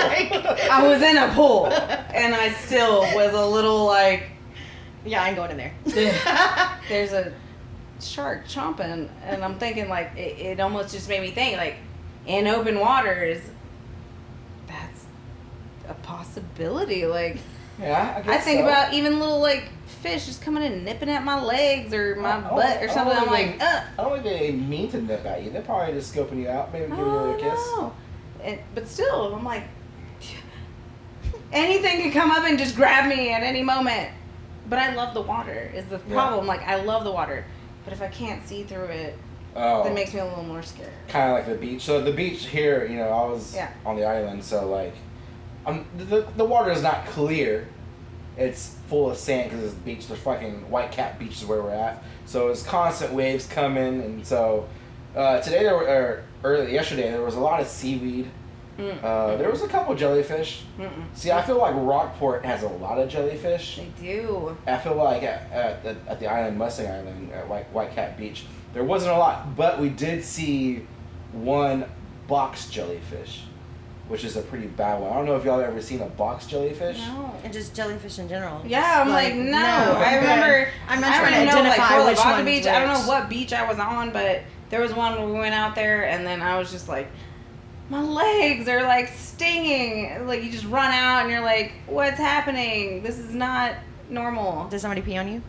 I was in a pool, and I still was a little like, yeah, I ain't going in there. There's a shark chomping, and I'm thinking like, it almost just made me think like, in open waters, that's a possibility. Like, yeah, I think about even little like. Fish just coming in and nipping at my legs or my butt or something. I'm like, I don't think they mean to nip at you. They're probably just scoping you out, maybe giving you a kiss. But still, I'm like, anything can come up and just grab me at any moment. But I love the water is the problem. Like, I love the water. But if I can't see through it, that makes me a little more scared. Kind of like the beach. So the beach here, you know, I was on the island, so like, the water is not clear. It's full of sand because it's the beach. The fucking White Cat Beach is where we're at. So it's constant waves coming, and so yesterday there was a lot of seaweed. There was a couple jellyfish. See, I feel like Rockport has a lot of jellyfish. They do. I feel like at the island, Mustang Island, at White Cat Beach, there wasn't a lot, but we did see one box jellyfish, which is a pretty bad one. I don't know if y'all have ever seen a box jellyfish. No. And just jellyfish in general. Yeah, I'm like, no. I remember. I'm not trying to identify which one. Beach. I don't know what beach I was on, but there was one where we went out there, and then I was just like, my legs are like stinging. Like you just run out, and you're like, what's happening? This is not normal. Did somebody pee on you?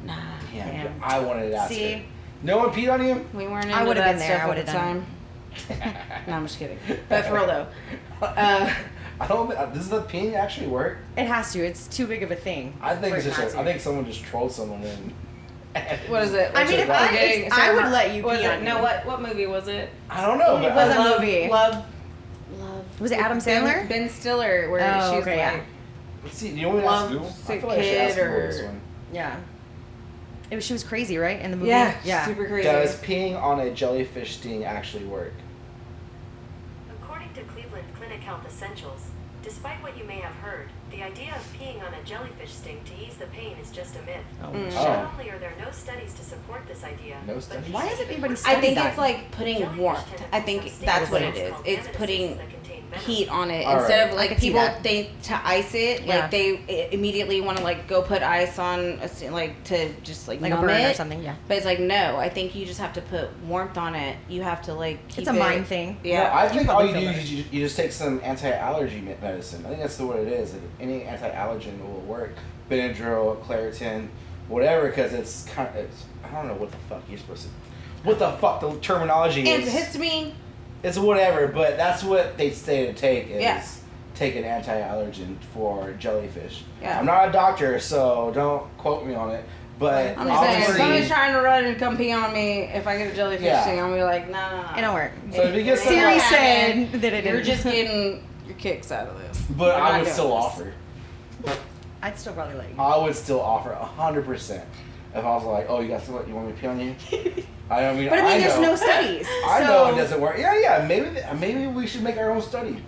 Nah. Yeah. I wanted to ask See? her. No one peed on you? We weren't into that stuff at the time. No, I'm just kidding. But for real though, I don't. Does the peeing actually work? It has to. It's too big of a thing. I think it's just. I think someone just trolled someone in. What is it? I mean, if I would let you pee on you. No, what movie was it? I don't know. It was a movie. Love. Was it Adam Sandler? Ben Stiller, where she's like. Let's see. You know what? Love sick kid or. Yeah. She was crazy, right? In the movie? Yeah, super crazy. Does peeing on a jellyfish sting actually work? According to Cleveland Clinic Health Essentials, despite what you may have heard, the idea of peeing on a jellyfish sting to ease the pain is just a myth. Not only are there no studies to support this idea, no studies. Why hasn't anybody studied I think that? it's like putting warmth. I think that's what it is. It's putting heat on it instead of like people think to ice it. Like they immediately want to like go put ice on like to just like numb a burn it or something. Yeah. But it's like no. I think you just have to put warmth on it. You have to like keep it's a mind thing. Yeah. No, I think all you do is you just take some anti-allergy medicine. I think that's what it is. Any anti-allergen will work. Benadryl, Claritin, whatever, because it's kind of. I don't know what the fuck you're supposed to. What the fuck the terminology is. Antihistamine. It's whatever, but that's what they say to take is take an anti-allergen for jellyfish. Yeah. I'm not a doctor, so don't quote me on it. But I'm just saying, if somebody's trying to run and come pee on me, if I get a jellyfish thing, I'm gonna be like, nah. It don't work. So if you get Siri said that it you're just getting your kicks out of this. But I would still offer. I'd still probably let you. I would still offer 100%. If I was like, oh, you got some, you want me to pee on you? I mean, but I mean, there's no studies. I know it doesn't work. Yeah. Maybe we should make our own study.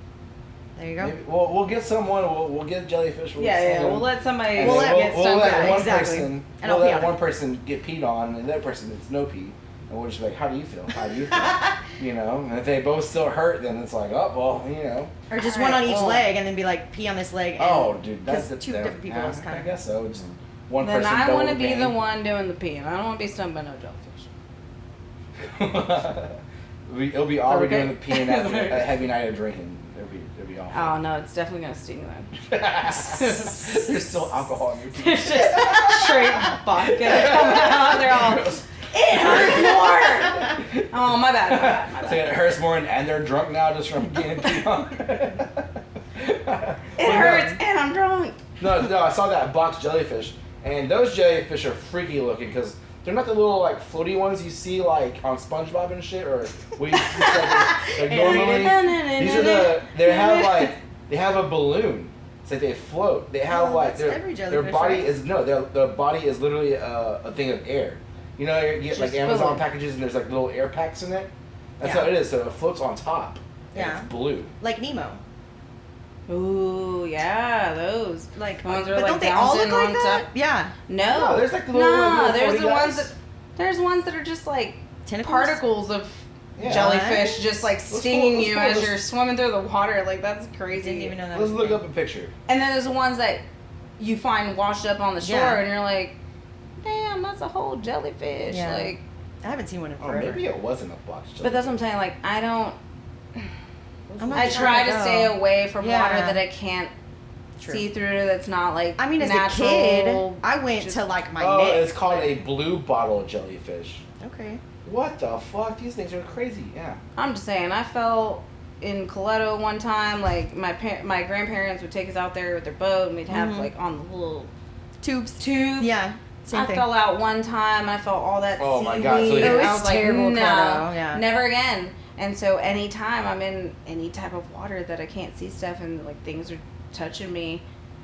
There you go. Maybe, we'll get someone. We'll get jellyfish. We'll let somebody. We'll let one exactly. person. And we'll let one person get peed on, and the other person gets no pee. And we'll just be like, how do you feel? How do you feel? You know, and if they both still hurt, then it's like, oh, well, you know. Or just one on each leg, and then be like, pee on this leg. And dude, that's two different people. Is kind I of. guess so. Just one then person. I want to be the one doing the peeing. I don't want to be stung by no jellyfish. It'll be Aubrey doing the peeing after a heavy night of drinking. It'll be awful. Oh no, it's definitely gonna sting then. There's still alcohol in your teeth. There's just straight vodka coming out. They're all. It hurts more. Oh my bad. So it hurts more, and they're drunk now just from getting peed on. It hurts, and I'm drunk. No, I saw that box jellyfish, and those jellyfish are freaky looking because they're not the little like floaty ones you see like on SpongeBob and shit, or we like normally. These are they have a balloon. It's It's like they float. They have like their body is their body is literally a thing of air. You know, you get like Amazon packages and there's like little air packs in it. That's how it is. So it floats on top. Yeah. It's blue. Like Nemo. Ooh, yeah, those like ones are but like don't they all look like that? Yeah. No, there's like the little there's the ones that there's ones that are just like particles of jellyfish just like stinging you as you're swimming through the water. Like that's crazy. Didn't even know that. Let's look up a picture. And then there's the ones that you find washed up on the shore, and you're like, damn, that's a whole jellyfish. Yeah. Like, I haven't seen one in forever. Maybe it wasn't a box jellyfish. But that's what I'm saying. Like, I try to stay away from water that I can't see through. That's not like I mean, as natural, a kid, I went to like my neck. It's called a blue bottle jellyfish. Okay. What the fuck? These things are crazy. Yeah. I'm just saying. I fell in Coletto one time. Like my grandparents would take us out there with their boat, and we'd have like on the little tubes. Yeah. I fell out one time. I felt all that seaweed. My god! So it was I was terrible. like, no, never again. And so anytime I'm in any type of water that I can't see stuff and like things are touching me,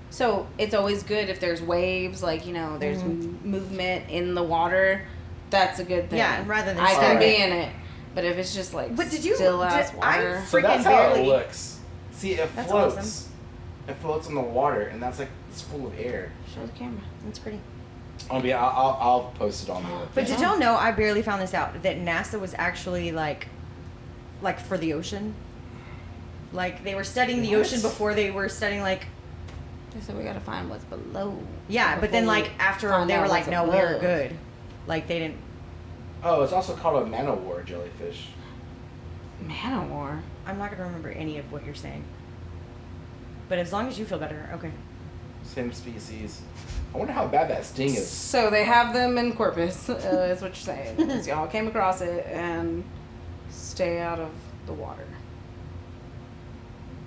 so it's always good if there's waves, like there's movement in the water. That's a good thing. Yeah, rather than I can be in it. But if it's just like still ass water, so that's how it looks. See, it floats. Awesome. It floats in the water, and that's like it's full of air. Show the camera. That's pretty. I'll post it on the. But did y'all know? I barely found this out that NASA was actually like for the ocean. Like they were studying the ocean before they were studying like. They said we gotta find what's below. Yeah, but then like after they were like, no, we're good. Like they didn't. Oh, it's also called a man-o-war jellyfish. Man-o-war? I'm not gonna remember any of what you're saying. But as long as you feel better, okay. Same species. I wonder how bad that sting is. So they have them in Corpus, is what you're saying. So y'all came across it and stay out of the water.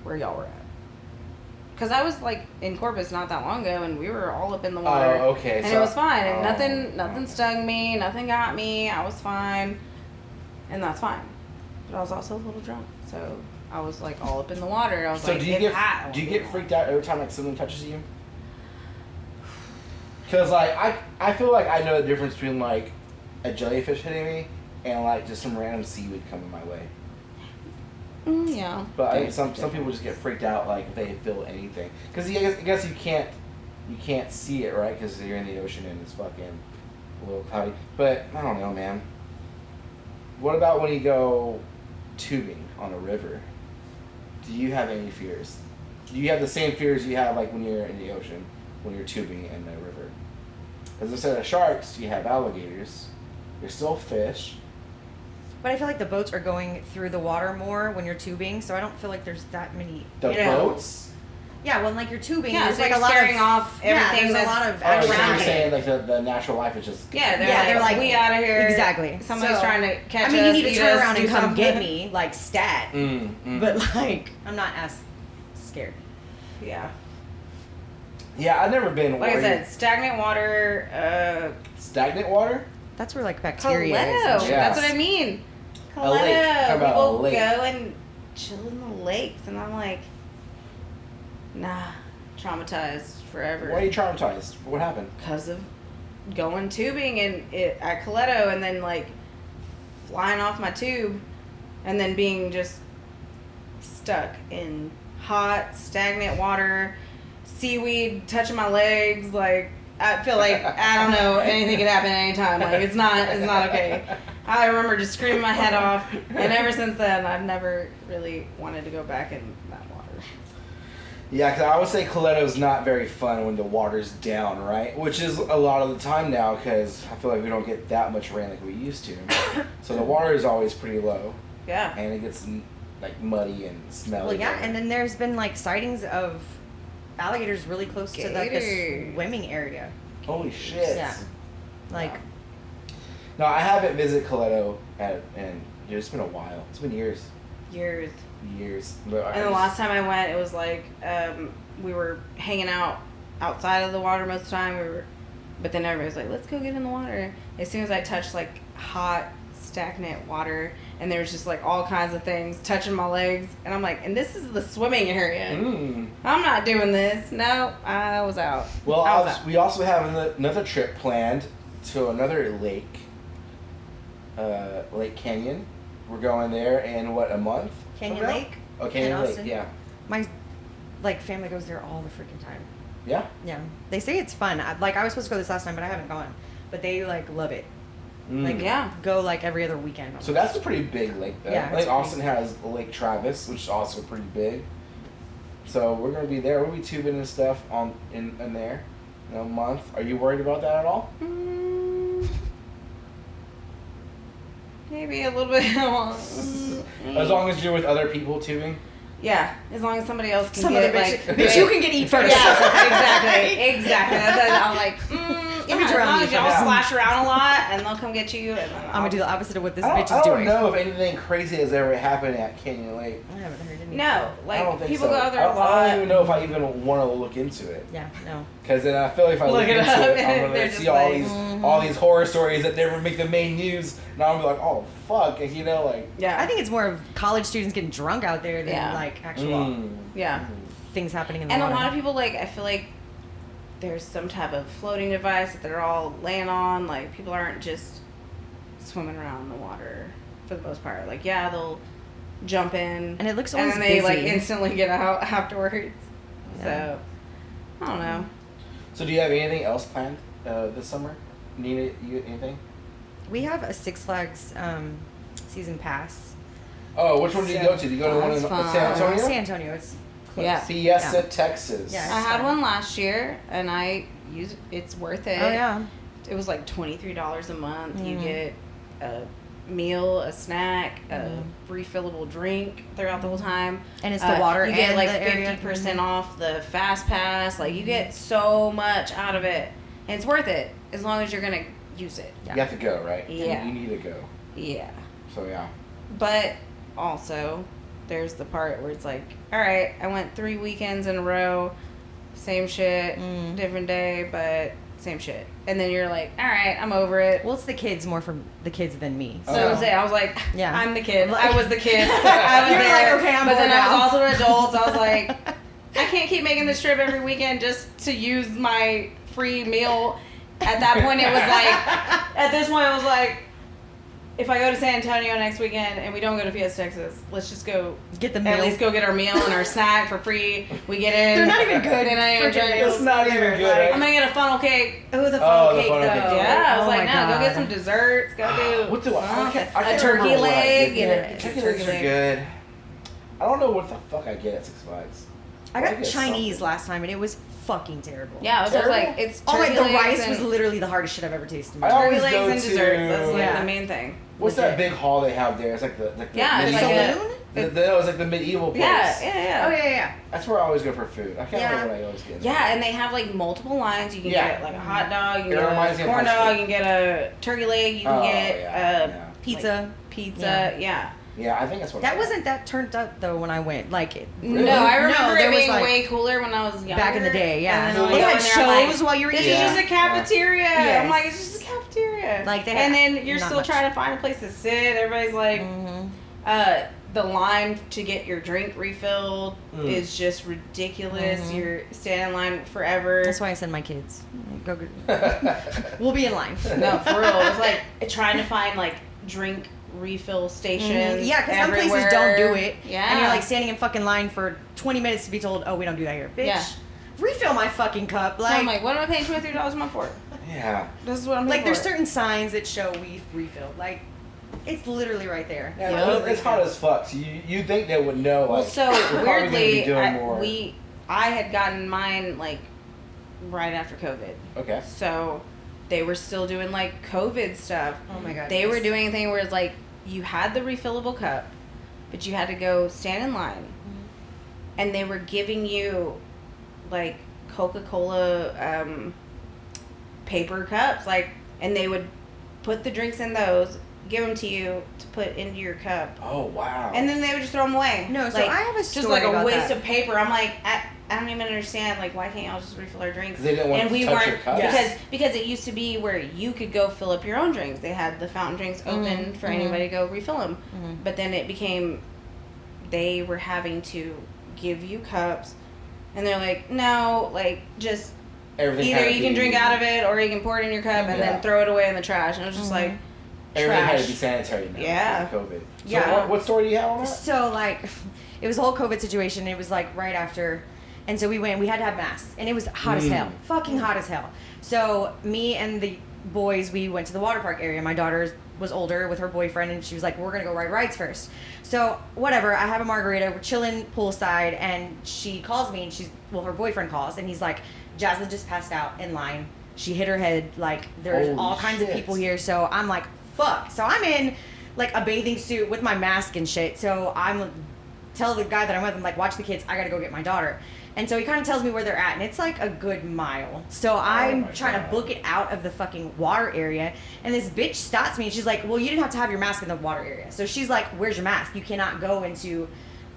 Where y'all were at. Because I was like in Corpus not that long ago and we were all up in the water. Oh, okay. And it was fine. And nothing stung me, nothing got me. I was fine. And that's fine. But I was also a little drunk. So I was like all up in the water. I was like, do you get freaked out every time like something touches you? Because like I feel like I know the difference between like a jellyfish hitting me and like just some random seaweed coming my way. Yeah. But some people just get freaked out like if they feel anything. Because I guess you can't see it, right? Because you're in the ocean and it's fucking a little cloudy. But I don't know, man. What about when you go tubing on a river? Do you have any fears? Do you have the same fears you have like when you're in the ocean, when you're tubing in the river? Because instead of sharks, you have alligators. There's still fish. But I feel like the boats are going through the water more when you're tubing, so I don't feel like there's that many. The boats? Yeah, when like you're tubing, there's like a lot of off everything. There's a lot of action. So you're saying like the natural life is just. Yeah, they're like we out of here. Exactly. Somebody's trying to catch us. I mean, you need to turn around and come get me, like stat. But like, I'm not as scared. Yeah. Yeah, I've never been. Like I said, stagnant water. Stagnant water? That's where like bacteria is. Yes. That's what I mean. Coletto. People go and chill in the lakes, and I'm like, nah, traumatized forever. Why are you traumatized? What happened? Because of going tubing at Coletto, and then like flying off my tube, and then being just stuck in hot, stagnant water, seaweed touching my legs. Like I feel like I don't know, anything could happen at any time. Like it's not okay. I remember just screaming my head off, and ever since then, I've never really wanted to go back in that water. Yeah, because I would say Coletto's not very fun when the water's down, right? Which is a lot of the time now, because I feel like we don't get that much rain like we used to. So the water is always pretty low. Yeah. And it gets like muddy and smelly. Well, yeah, and then there's been like sightings of alligators really close to like the swimming area. Holy shit. Yeah. Like. No, I haven't visited Coletto and it's been a while. It's been years. Years. But and the last time I went, it was like we were hanging out outside of the water most of the time. But then everybody was like, "Let's go get in the water." As soon as I touched like hot, stagnant water, and there's just like all kinds of things touching my legs, and I'm like, and this is the swimming area. I'm not doing this. No, I was out. Well, we also have another trip planned to another lake, Lake Canyon. We're going there in a month? Canyon Lake? Oh, Canyon Lake, yeah. My family goes there all the freaking time. Yeah? Yeah. They say it's fun. I was supposed to go this last time, but I haven't gone. But they love it. Go every other weekend. So that's a pretty big lake, though. Yeah, Lake Austin has Lake Travis, which is also pretty big. So we're gonna be there. We'll be tubing and stuff in there in a month. Are you worried about that at all? Maybe a little bit. As long as you're with other people tubing. Yeah, as long as somebody else can Some get other bitch you can get eat first. Yeah, exactly. I'm like, as long as y'all splash around a lot, and they'll come get you. And I'm gonna do the opposite of what this bitch is doing. I don't know if anything crazy has ever happened at Canyon Lake. I haven't heard anything. No, I don't think people so. go out there a lot. I don't even know if I even want to look into it. Yeah, no. Because then I feel like if I look into it, I'm gonna see all these horror stories that never make the main news, and I'm gonna be like, oh fuck, Yeah. I think it's more of college students getting drunk out there than actual things happening in the water. And a lot of people I feel like there's some type of floating device that they're all laying on. Like, people aren't just swimming around in the water for the most part. Like, yeah, they'll jump in, and it looks always and then they busy. instantly get out afterwards. Yeah. So I don't know. So do you have anything else planned this summer? Nina, you anything? We have a Six Flags season pass. Oh, which one did you go to? Did you go to one in San Antonio? San Antonio. It's close. Yeah. Fiesta, Texas. Yeah. I had one last year, and I used. It's worth it. Oh yeah. It was like $23 a month. You get a meal, a snack, a refillable drink throughout the whole time, and it's the water. You get and like the 50% off the fast pass. Like, you get so much out of it, and it's worth it as long as you're gonna use it. You have to go, right? Yeah. You need to go. Yeah. So yeah. But also, there's the part where it's like, all right, I went 3 weekends in a row, same shit, different day, but same shit. And then you're like, all right, I'm over it. Well, it's the kids more from the kids than me. So I was like, yeah. I'm the kid. I was the kid. I was there. Like, okay, I'm but then now. I was also an adult. So I was like, I can't keep making this trip every weekend just to use my free meal. At that point, it was like, at this point, I was like, if I go to San Antonio next weekend and we don't go to Fiesta, Texas, let's just go get the meal. At least go get our meal and our snack for free. We get in. They're not even good. They're not even good. It's not even good. I'm gonna get a funnel cake. Oh, the funnel cake, though. Yeah, I was like, no, God. go get some desserts. Go do What do I can't turkey remember what I leg. get. Turkey legs are good. I don't know what the fuck I get at Six Flags. I got Chinese last time, and it was fucking terrible. Yeah, it was like, it's turkey the legs rice and was literally the hardest shit I've ever tasted. turkey legs and desserts. That's like the main thing. What's that big hall they have there? It's like the saloon? It was like the medieval place. Yeah. Oh, yeah. That's where I always go for food. I can't remember what I always get. Yeah, and they have like multiple lines. You can get like a hot dog, you can get a corn dog, you can get a turkey leg, you can get pizza. Yeah, I think that's what. That wasn't that turned up though when I went. Like, really? No, I remember it being like, way cooler when I was younger. Back in the day, yeah. And then they had shows while you were eating. eating. This is just a cafeteria. Yes. I'm like, it's just a cafeteria. Like they and then you're still trying to find a place to sit. Everybody's like, the line to get your drink refilled is just ridiculous. You're standing in line forever. That's why I send my kids. Go. We'll be in line. No, for real. It's like trying to find like drink refill stations. Yeah, because some places don't do it. Yeah. And you're like standing in fucking line for 20 minutes to be told, oh, we don't do that here. Bitch, refill my fucking cup. Like, so I'm like, what am I paying $23 a month for? Yeah. This is what I'm paying like, for. there's certain signs that show we refilled. Like, it's literally right there. Yeah, it's hot as fuck. So you think they would know? Like, well, so we're weirdly, doing more. I had gotten mine like right after COVID. Okay. So they were still doing like COVID stuff. Oh my God. They were doing a thing where it's like you had the refillable cup, but you had to go stand in line, and they were giving you like Coca-Cola paper cups, like, and they would put the drinks in those, give them to you to put into your cup. Oh wow. And then they would just throw them away. No, so like, I have a just story like a about waste that. of paper. I'm like, I don't even understand, like, why can't y'all just refill our drinks? Because they didn't want to touch your cups. Because it used to be where you could go fill up your own drinks. They had the fountain drinks open for anybody to go refill them. But then it became, they were having to give you cups, and they're like, no, like, just either you can drink out of it or you can pour it in your cup and then throw it away in the trash. And it was just like, everything had to be sanitary now. Yeah. Because of COVID. So what story do you have on that? So, like, it was a whole COVID situation. It was, like, right after. And so we had to have masks. And it was hot as hell. Fucking hot as hell. So, me and the boys, we went to the water park area. My daughter was older with her boyfriend, and she was like, we're going to go ride rides first. So, whatever. I have a margarita. We're chilling poolside, and she calls me, and her boyfriend calls, and he's like, Jaslyn just passed out in line. She hit her head. Like, there's all kinds of people here. So, I'm like, fuck. So, I'm in, like, a bathing suit with my mask and shit. So, tell the guy that I'm with, I'm like, watch the kids. I got to go get my daughter. And so he kind of tells me where they're at, and it's like a good mile. So I'm trying to book it out of the fucking water area, and this bitch stops me, and she's like, well, you didn't have to have your mask in the water area. So she's like, where's your mask? You cannot go into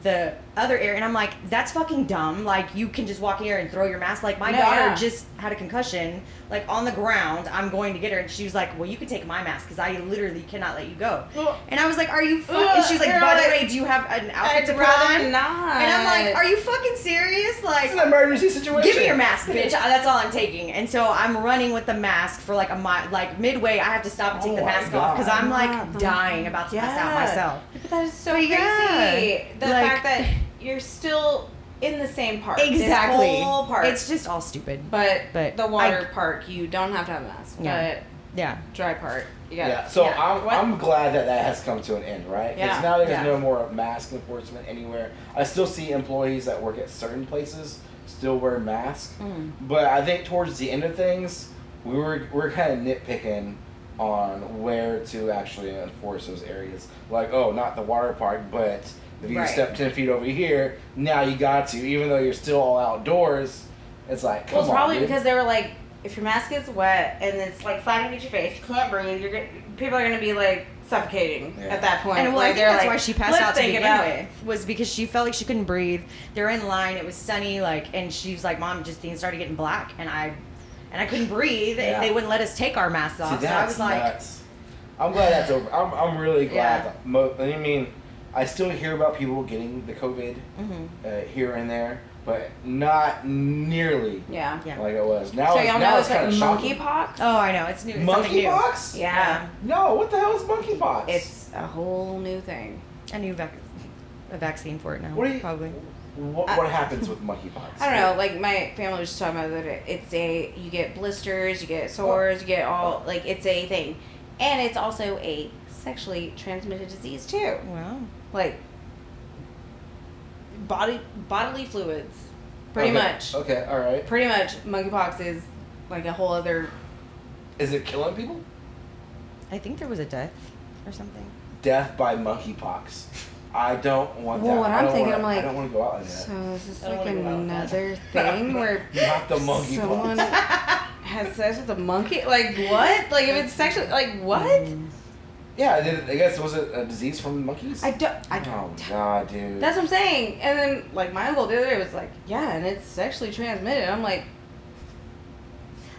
the other area. And I'm like, that's fucking dumb. Like, you can just walk in here and throw your mask. Like, my daughter just had a concussion, like, on the ground. I'm going to get her. And she was like, well, you can take my mask because I literally cannot let you go. And I was like, are you fucking... And she's like, by the way, do you have an outfit to put on? Not. And I'm like, are you fucking serious? Like, it's an emergency situation. Give me your mask, bitch. That's all I'm taking. And so I'm running with the mask for like a mile. Like, midway, I have to stop and take the mask off because I'm like dying about to pass out myself. But that is so crazy. The fact that you're still in the same park. Exactly. This whole park. It's just all stupid. But the water park, you don't have to have a mask. Yeah. But dry park, you got Yeah. So I'm glad that has come to an end, right? Because now there's no more mask enforcement anywhere. I still see employees that work at certain places still wear masks, but I think towards the end of things, we're kind of nitpicking on where to actually enforce those areas. Like, oh, not the water park, but if you step 10 feet over here, now you got to, even though you're still all outdoors. It's like, come on, it's probably dude. because they were like, if your mask gets wet and it's like flying against your face, you can't breathe. People are gonna be like suffocating at that point. And like, I think that's why she passed out to begin with. Was because she felt like she couldn't breathe. They're in line. It was sunny, like, and she was like, "Mom, just things started getting black," and I couldn't breathe, and they wouldn't let us take our masks off. See, so I was like, nuts. I'm glad that's over. I'm really glad. I mean, I still hear about people getting the COVID here and there, but not nearly like it was. Now, so y'all know it's like monkeypox? Oh, I know. It's new. Monkeypox? Yeah. No, what the hell is monkeypox? It's a whole new thing. A new vaccine for it now. Probably. What happens with monkeypox? I don't know. Like, my family was just talking about that. You get blisters, you get sores, you get all, like, it's a thing. And it's also a sexually transmitted disease, too. Wow. Like, bodily fluids. Pretty much. Okay, alright. Pretty much, monkeypox is, like, a whole other... Is it killing people? I think there was a death or something. Death by monkeypox. I don't want that. Well, what I'm thinking, I'm like, I don't want to go out like that. So is this like another thing where not the monkey someone has sex with a monkey? Like, what? Like, if it's sexual, like, what? Yeah, I guess, was it a disease from monkeys? I don't. Oh, God, dude. That's what I'm saying. And then, like, my uncle the other day was like, yeah, and it's sexually transmitted. I'm like,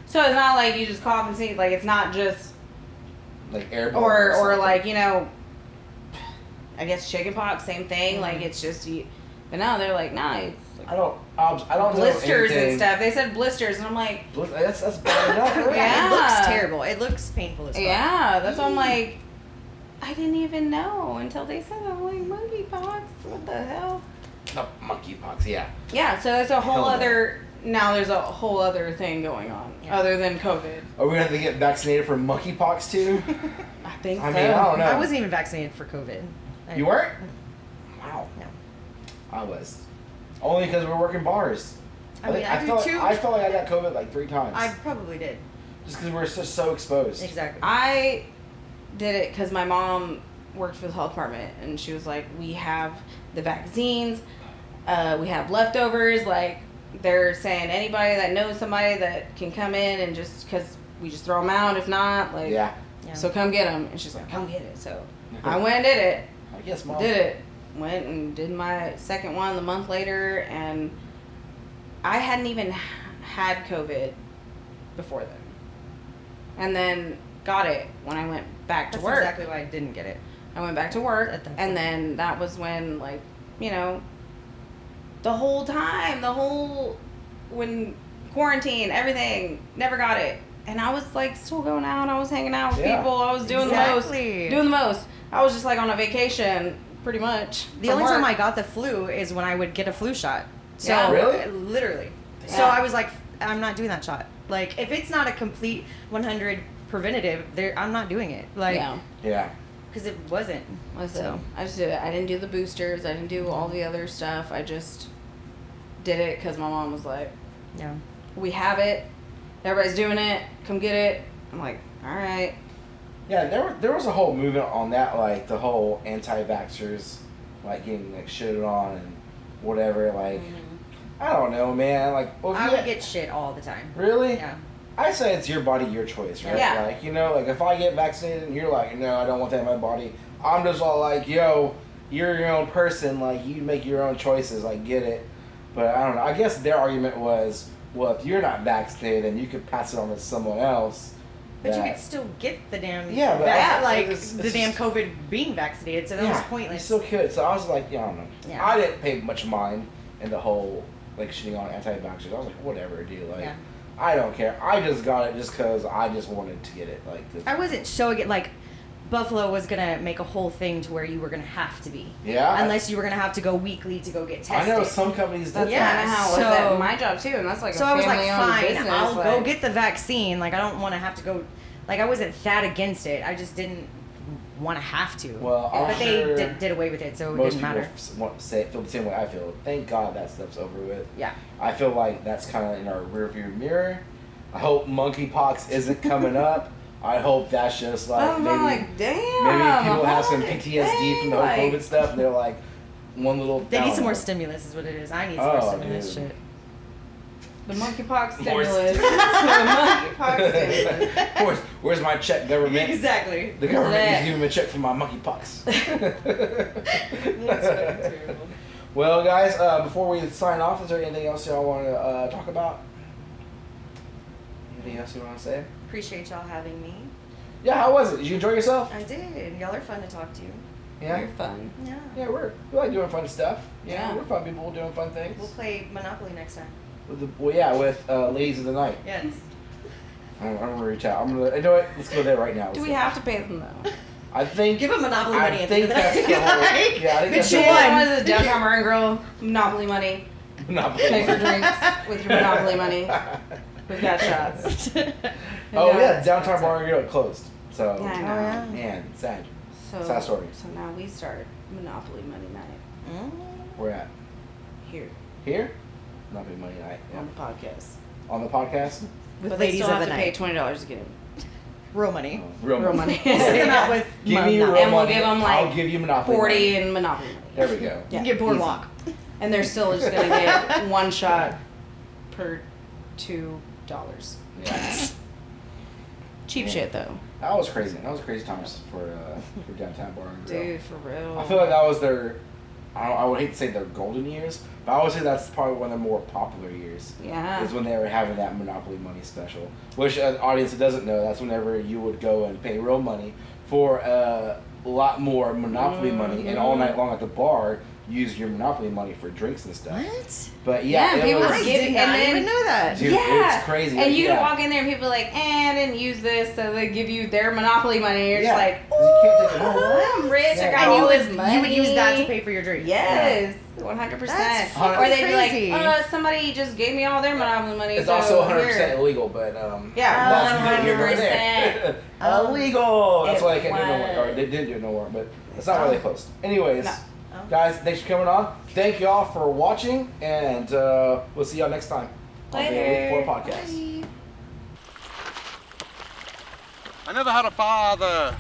so it's not like you just cough and sneeze. Like, it's not just... Like airborne or like, you know, I guess chickenpox, same thing. Like, it's just... But no, they're like, nah, it's... Like, I don't blisters know and stuff. They said blisters, and I'm like... That's bad enough. Yeah, it looks terrible. It looks painful as well. Yeah, that's why I'm like... I didn't even know until they said that. I'm like, monkeypox? What the hell? No, monkeypox, yeah. Yeah, so that's a whole other... Now there's a whole other thing going on, other than COVID. Are we going to have to get vaccinated for monkeypox, too? I think so. I mean, I don't know. I wasn't even vaccinated for COVID. You weren't? Wow. No. I was. Only because we're working bars. I felt like I got COVID like 3 times. I probably did. Just because we're just so exposed. Exactly. I did it because my mom worked for the health department, and she was like, we have the vaccines, we have leftovers, like, they're saying anybody that knows somebody that can come in and just, because we just throw them out if not, like, so come get them. And she's like, come get it. So I went and did it. I guess, Mom. Did it. Went and did my second one the month later, and I hadn't even had COVID before then. And then got it when I went back to work. That's exactly why I didn't get it. I went back to work, At that and point. then that was when, like, you know, when quarantine, everything, never got it. And I was, like, still going out. I was hanging out with people. I was doing the most. I was just, like, on a vacation, pretty much. The only time I got the flu is when I would get a flu shot. So Yeah. Really? Literally. Yeah. So I was like, I'm not doing that shot. Like, if it's not a complete 100 preventative, I'm not doing it. Like, Yeah. because it wasn't. So I just did it. I didn't do the boosters. I didn't do all the other stuff. I just did it because my mom was like, Yeah. we have it. Everybody's doing it. Come get it. I'm like, all right. Yeah, there was a whole movement on that, like the whole anti-vaxxers, like getting like shitted on and whatever. Like, I don't know, man. Like, well, if I you would get shit all the time. really. Yeah. I say it's your body, your choice, right? Yeah. Like, you know, like if I get vaccinated and you're like, no, I don't want that in my body, I'm just all like, yo, you're your own person. Like, you make your own choices. Like, get it. But I don't know. I guess their argument was, well, if you're not vaccinated, then you could pass it on to someone else. But you could still get the damn Yeah, but it's the damn just- COVID being vaccinated, so that was You pointless. still could. So I was like, yeah, I don't know. Yeah. I didn't pay much mind in the whole like shitting on anti-vaxxers. I was like, whatever, dude. Like, Yeah. I don't care. I just got it just because I just wanted to get it. Like, I wasn't showing it like Buffalo was gonna make a whole thing to where you were gonna have to be. yeah. Unless you were gonna have to go weekly to go get tested. I know some companies That's do. Yeah, kind of how it was so- at my job, too. And that's like So a I was like, family-owned fine, business. I'll like, go get the vaccine. Like, I don't want to have to go. Like, I wasn't that against it. I just didn't want to have to. Well, I'm but sure they did away with it, so it Most didn't people matter. feel the same way I feel. Thank God that stuff's over with. Yeah. I feel like that's kind of in our rearview mirror. I hope monkeypox isn't coming up. I hope that's just like I'm maybe like, damn. maybe people have some holy PTSD from the whole dang, COVID stuff, and they're like one little. They I need don't some more know. stimulus, is what it is. I need some more Oh, stimulus dude. shit. The monkeypox More stimulus. The monkeypox stimulus. Where's my check, government? Exactly. The government That- needs to give me a check for my monkeypox. That's fucking terrible. Well, guys, before we sign off, is there anything else y'all want to talk about? Anything else you want to say? Appreciate y'all having me. Yeah, how was it? Did you enjoy yourself? I did. Y'all are fun to talk to. Yeah. You're fun. Yeah. Yeah, we like doing fun stuff. Yeah. We're fun people doing fun things. We'll play Monopoly next time. With Ladies of the Night. Yes. I'm gonna reach out. You know what? Let's go there right now. Do we have to pay them, though? I think. Give them Monopoly I money at the think end of the that's night. the whole. Like, Yeah, I think that's bitch, you the won. whole. What is it, Downtown Bar and Grill, Monopoly money. Monopoly. Pay for drinks with your Monopoly money. We've got shots. Oh yeah, downtown bar and grill closed. So Yeah, I know. Oh, yeah. man, sad. So, Sad story. So now we start Monopoly Money Night Mm. Where at? here Here? Monopoly Money Night. Yeah. on the podcast. On the podcast. With But they ladies still of have the to pay night. $20 to get in. Real money. Real Real money. money. We'll come out with Give me your real And we'll money. give 'em, like, I'll give you Monopoly 40 money. in Monopoly money. There we go. You Yeah, can get Boardwalk. And they're still just going to get one shot per $2. Yeah. Cheap Yeah. shit, though. That was crazy. That was crazy times for downtown bar and grill. Dude, for real. I feel like that was their. I would hate to say their golden years, but I would say that's probably one of their more popular years. Yeah. Is when they were having that Monopoly Money special. Which, an audience that doesn't know, that's whenever you would go and pay real money for a lot more Monopoly money, and all night long at the bar, use your Monopoly money for drinks and stuff. What? But yeah, Yeah, it people was, would I give- did and not then- even know that. Dude, yeah. it's crazy. And you yeah. could walk in there and people are like, I didn't use this, so they give you their Monopoly money. You're Yeah, just like, 'cause you can't take it home. oh, I'm rich, Yeah. I got And all this money. you would use that to pay for your drink. Yes, 100%. That's fucking Or they'd crazy. be like, somebody just gave me all their Monopoly money. It's so also 100% here. illegal, but Yeah, that's neither here nor 100%. there. Illegal. That's It why I can't do it no more. Or was. they did do it no more, but that's not why they closed. Anyways, No. guys, thanks for coming on. Thank y'all for watching, and we'll see y'all next time on the Elite4 podcast. Bye. I never had a father.